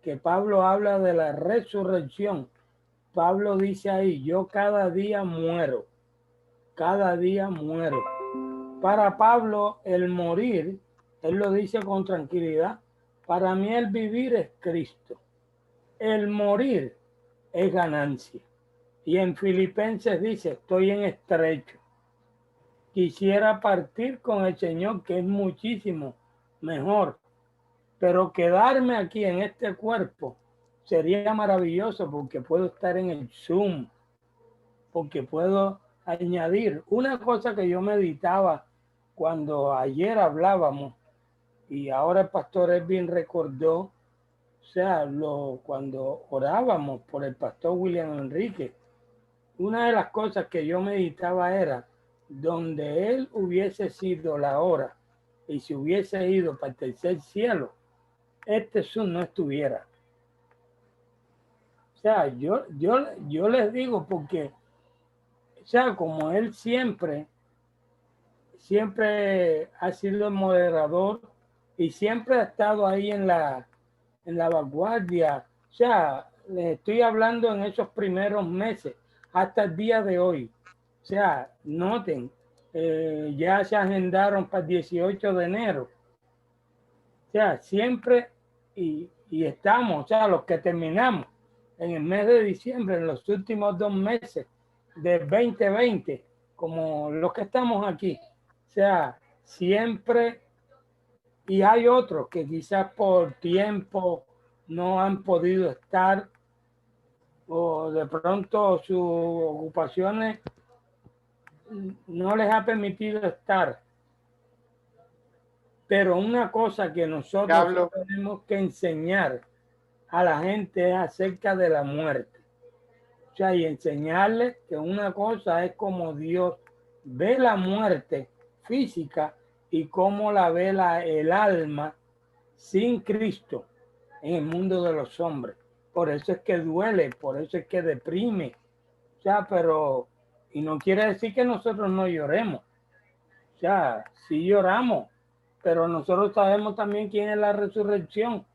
que Pablo habla de la resurrección, Pablo dice ahí, yo cada día muero, cada día muero. Para Pablo, el morir, él lo dice con tranquilidad, para mí el vivir es Cristo, el morir es ganancia. Y en Filipenses dice, estoy en estrecho. Quisiera partir con el Señor, que es muchísimo mejor, pero quedarme aquí en este cuerpo sería maravilloso porque puedo estar en el Zoom, porque puedo añadir una cosa que yo meditaba cuando ayer hablábamos y ahora el pastor Edwin recordó, o sea, cuando orábamos por el pastor William Enrique, una de las cosas que yo meditaba era donde él hubiese sido la hora y si hubiese ido para el tercer cielo, este Zoom no estuviera. O sea, yo les digo porque, o sea, como él siempre ha sido el moderador y siempre ha estado ahí en la vanguardia. O sea, les estoy hablando en esos primeros meses, hasta el día de hoy. O sea, noten, ya se agendaron para el 18 de enero. O sea, siempre y estamos, o sea, los que terminamos en el mes de diciembre, en los últimos 2 meses de 2020, como los que estamos aquí. O sea, siempre, y hay otros que quizás por tiempo no han podido estar o de pronto sus ocupaciones no les ha permitido estar. Pero una cosa que nosotros tenemos que enseñar a la gente es acerca de la muerte. O sea, y enseñarles que una cosa es como Dios ve la muerte física y cómo la ve el alma sin Cristo en el mundo de los hombres. Por eso es que duele, por eso es que deprime. O sea, pero, y no quiere decir que nosotros no lloremos. O sea, sí lloramos, pero nosotros sabemos también quién es la resurrección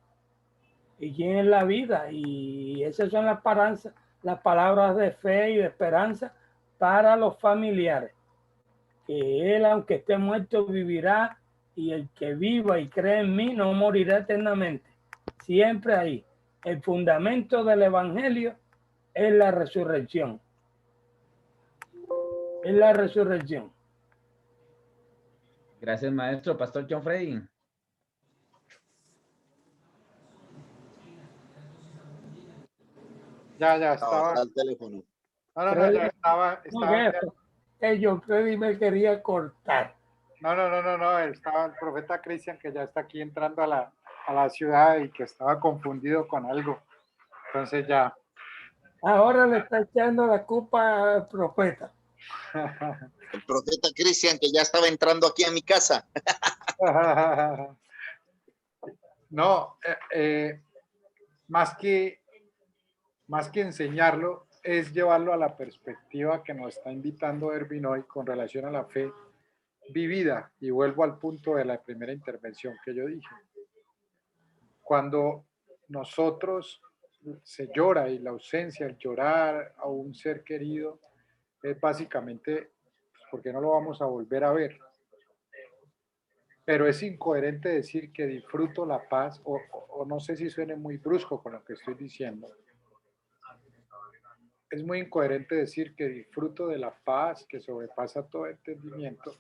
y quién es la vida. Y esas son las palabras de fe y de esperanza para los familiares. Que él, aunque esté muerto, vivirá, y el que viva y cree en mí no morirá eternamente. Siempre ahí. El fundamento del evangelio es la resurrección. Es la resurrección. Gracias, maestro. Pastor John Freddy. Ya estaba. El teléfono. No, ya estaba. Yo Freddy me quería cortar. No, estaba el profeta Cristian, que ya está aquí entrando a la ciudad y que estaba confundido con algo. Entonces ya. Ahora le está echando la culpa al profeta. El profeta Cristian, que ya estaba entrando aquí a mi casa. No, más que enseñarlo, es llevarlo a la perspectiva que nos está invitando Erwin hoy con relación a la fe vivida. Y vuelvo al punto de la primera intervención que yo dije. Cuando nosotros se llora y la ausencia, el llorar a un ser querido, es básicamente porque no lo vamos a volver a ver. Pero es incoherente decir que disfruto la paz, o no sé si suene muy brusco con lo que estoy diciendo. Es muy incoherente decir que disfruto de la paz que sobrepasa todo entendimiento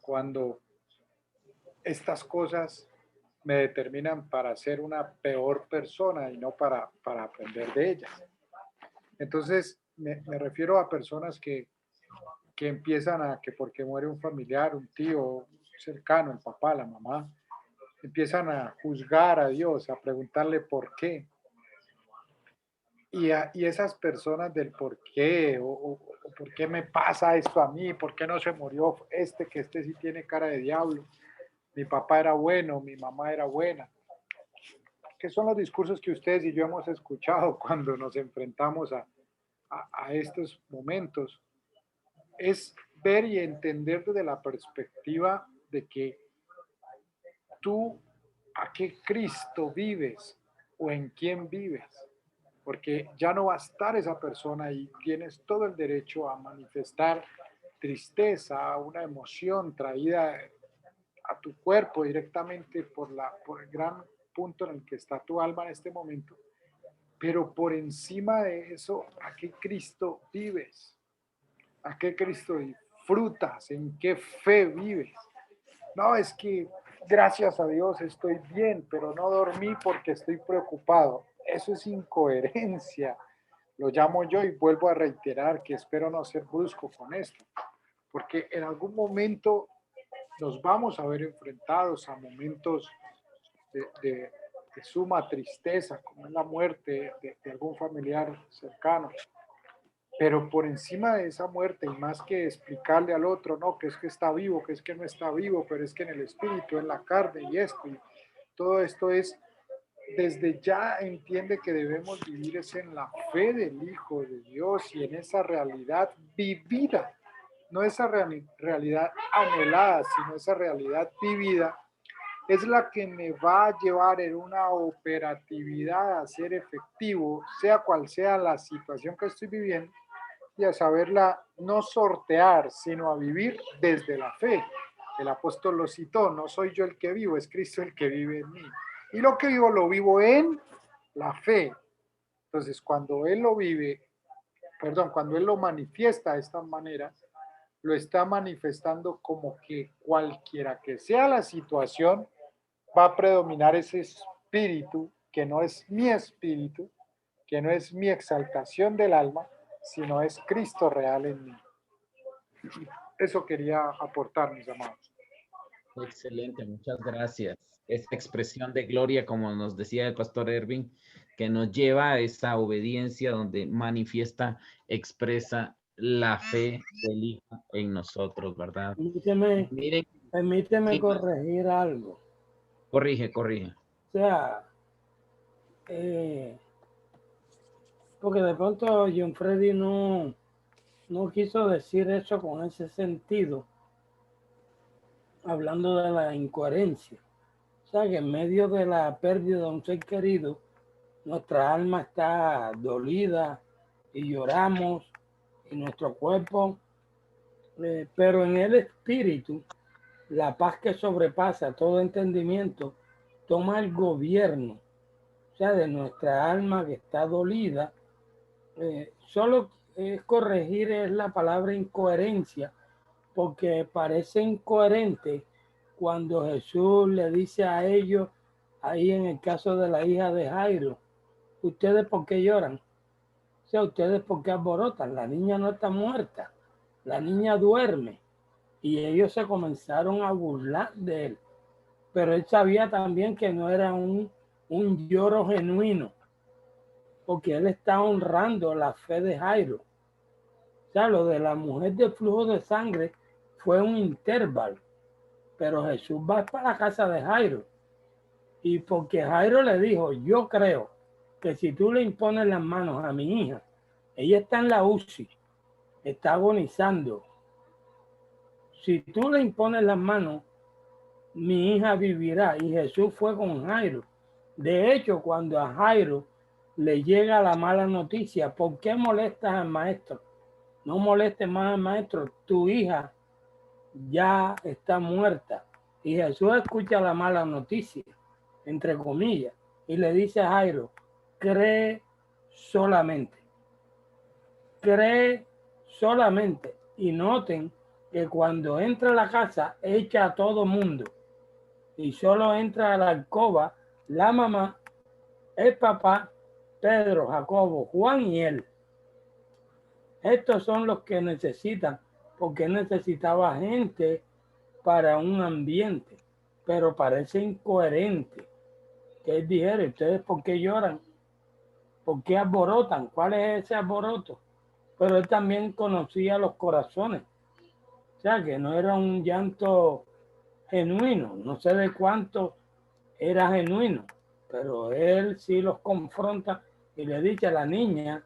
cuando estas cosas me determinan para ser una peor persona y no para aprender de ellas. Entonces, me refiero a personas que empiezan a que porque muere un familiar, un tío cercano, el papá, la mamá, empiezan a juzgar a Dios, a preguntarle por qué. Y esas personas del por qué, o por qué me pasa esto a mí, por qué no se murió que este sí tiene cara de diablo, mi papá era bueno, mi mamá era buena, que son los discursos que ustedes y yo hemos escuchado cuando nos enfrentamos a estos momentos. Es ver y entender desde la perspectiva de que tú a qué Cristo vives o en quién vives, porque ya no va a estar esa persona y tienes todo el derecho a manifestar tristeza, una emoción traída a tu cuerpo directamente por el gran punto en el que está tu alma en este momento, pero por encima de eso, ¿a qué Cristo vives? ¿A qué Cristo disfrutas? ¿En qué fe vives? No, es que gracias a Dios estoy bien, pero no dormí porque estoy preocupado. Eso es incoherencia. Lo llamo yo y vuelvo a reiterar que espero no ser brusco con esto, porque en algún momento nos vamos a ver enfrentados a momentos de suma tristeza, como es la muerte de algún familiar cercano. Pero por encima de esa muerte, y más que explicarle al otro, no, que es que está vivo, que es que no está vivo, pero es que en el espíritu, en la carne y esto, y todo esto es, desde ya entiende que debemos vivir es en la fe del Hijo de Dios y en esa realidad vivida, no esa realidad anhelada, sino esa realidad vivida, es la que me va a llevar en una operatividad a ser efectivo, sea cual sea la situación que estoy viviendo, y a saberla no sortear, sino a vivir desde la fe. El apóstol lo citó, no soy yo el que vivo, es Cristo el que vive en mí. Y lo que vivo lo vivo en la fe. Entonces, cuando Él lo vive, cuando Él lo manifiesta de esta manera, lo está manifestando como que cualquiera que sea la situación, va a predominar ese espíritu, que no es mi espíritu, que no es mi exaltación del alma, sino es Cristo real en mí. Eso quería aportar, mis amados. Excelente, muchas gracias. Esta expresión de gloria, como nos decía el pastor Erwin, que nos lleva a esa obediencia donde manifiesta, expresa la fe del Hijo en nosotros, ¿verdad? Permíteme corregir algo. Corrige. O sea, porque de pronto John Freddy no quiso decir eso con ese sentido, hablando de la incoherencia. O sea, que en medio de la pérdida de un ser querido, nuestra alma está dolida y lloramos, y nuestro cuerpo, pero en el espíritu, la paz que sobrepasa todo entendimiento toma el gobierno, o sea, de nuestra alma que está dolida. Solo corregir es la palabra incoherencia, porque parece incoherente cuando Jesús le dice a ellos, ahí en el caso de la hija de Jairo, ¿ustedes por qué lloran? O sea, ¿ustedes por qué alborotan? La niña no está muerta, la niña duerme. Y ellos se comenzaron a burlar de él. Pero él sabía también que no era un lloro genuino, porque él está honrando la fe de Jairo. O sea, lo de la mujer del flujo de sangre fue un intervalo, pero Jesús va para la casa de Jairo. Y porque Jairo le dijo, yo creo que si tú le impones las manos a mi hija, ella está en la UCI, está agonizando. Si tú le impones las manos, mi hija vivirá. Y Jesús fue con Jairo. De hecho, cuando a Jairo le llega la mala noticia, ¿por qué molestas al maestro? No molestes más al maestro, tu hija ya está muerta. Y Jesús escucha la mala noticia, entre comillas, y le dice a Jairo, cree solamente. Cree solamente. Y noten que cuando entra a la casa, echa a todo mundo. Y solo entra a la alcoba la mamá, el papá, Pedro, Jacobo, Juan y él. Estos son los que necesitan, porque necesitaba gente para un ambiente, pero parece incoherente. Que él dijera, ¿ustedes por qué lloran? ¿Por qué alborotan? ¿Cuál es ese alboroto? Pero él también conocía los corazones. O sea, que no era un llanto genuino. No sé de cuánto era genuino, pero él sí los confronta y le dice a la niña,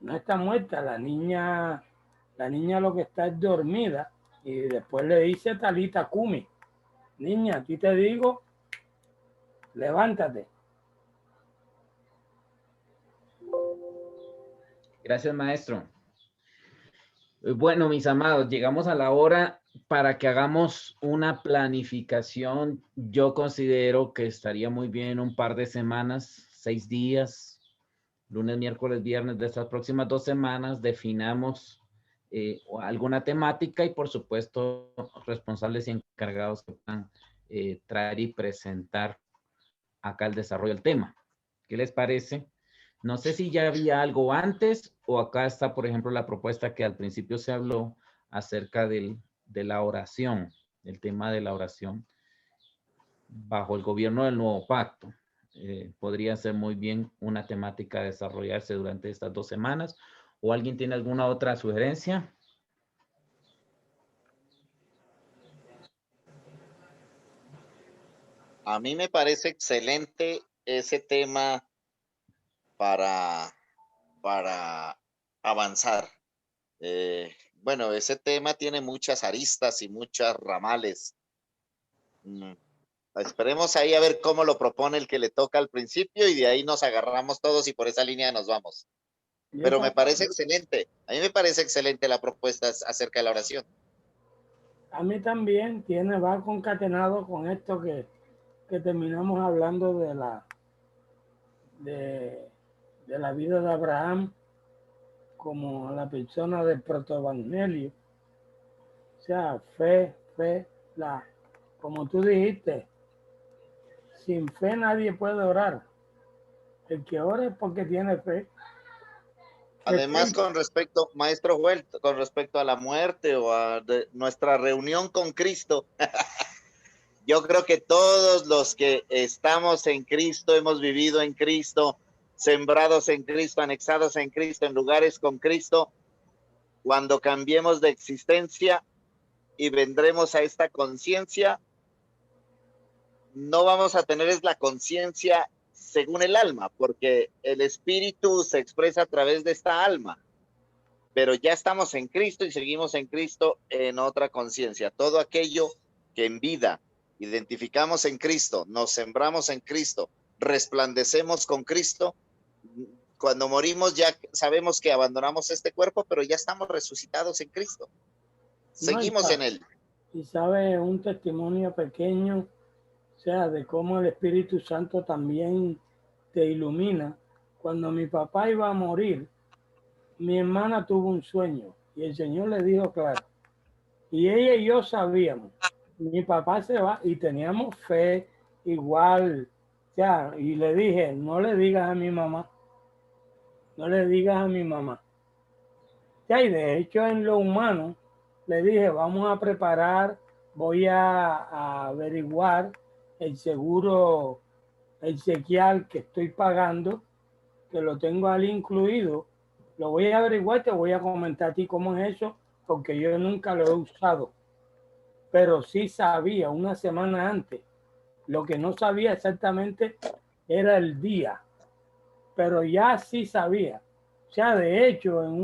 no está muerta, la niña lo que está es dormida, y después le dice Talita Kumi, niña, a ti te digo, levántate. Gracias, maestro. Bueno, mis amados, llegamos a la hora para que hagamos una planificación. Yo considero que estaría muy bien un par de semanas, 6 días, lunes, miércoles, viernes de estas próximas 2 semanas, definamos alguna temática y por supuesto responsables y encargados que puedan traer y presentar acá el desarrollo del tema. ¿Qué les parece? No sé si ya había algo antes o acá está, por ejemplo, la propuesta que al principio se habló acerca de la oración, el tema de la oración bajo el gobierno del nuevo pacto. Podría ser muy bien una temática a desarrollarse durante estas 2 semanas. ¿O alguien tiene alguna otra sugerencia? A mí me parece excelente ese tema para avanzar. Bueno, ese tema tiene muchas aristas y muchas ramales. Esperemos ahí a ver cómo lo propone el que le toca al principio y de ahí nos agarramos todos y por esa línea nos vamos. Pero me parece excelente. A mí me parece excelente la propuesta acerca de la oración. A mí también va concatenado con esto que terminamos hablando de la vida de Abraham como la persona del protoevangelio. O sea, fe, como tú dijiste, sin fe nadie puede orar. El que ora es porque tiene fe. Además, con respecto, maestro Joel, con respecto a la muerte o a nuestra reunión con Cristo, yo creo que todos los que estamos en Cristo, hemos vivido en Cristo, sembrados en Cristo, anexados en Cristo, en lugares con Cristo, cuando cambiemos de existencia y vendremos a esta conciencia, no vamos a tener la conciencia según el alma, porque el espíritu se expresa a través de esta alma, pero ya estamos en Cristo y seguimos en Cristo en otra conciencia. Todo aquello que en vida identificamos en Cristo, nos sembramos en Cristo, resplandecemos con Cristo, cuando morimos ya sabemos que abandonamos este cuerpo, pero ya estamos resucitados en Cristo. Seguimos en él. Y sabe, un testimonio pequeño, o sea, de cómo el Espíritu Santo también te ilumina. Cuando mi papá iba a morir, mi hermana tuvo un sueño y el Señor le dijo claro. Y ella y yo sabíamos, mi papá se va y teníamos fe igual. O sea, y le dije, no le digas a mi mamá, no le digas a mi mamá. O sea, y de hecho en lo humano, le dije, vamos a preparar, voy a averiguar el seguro exequial que estoy pagando, que lo tengo ahí incluido. Lo voy a averiguar, te voy a comentar a ti cómo es eso, porque yo nunca lo he usado. Pero sí sabía una semana antes. Lo que no sabía exactamente era el día, pero ya sí sabía. O sea, de hecho, en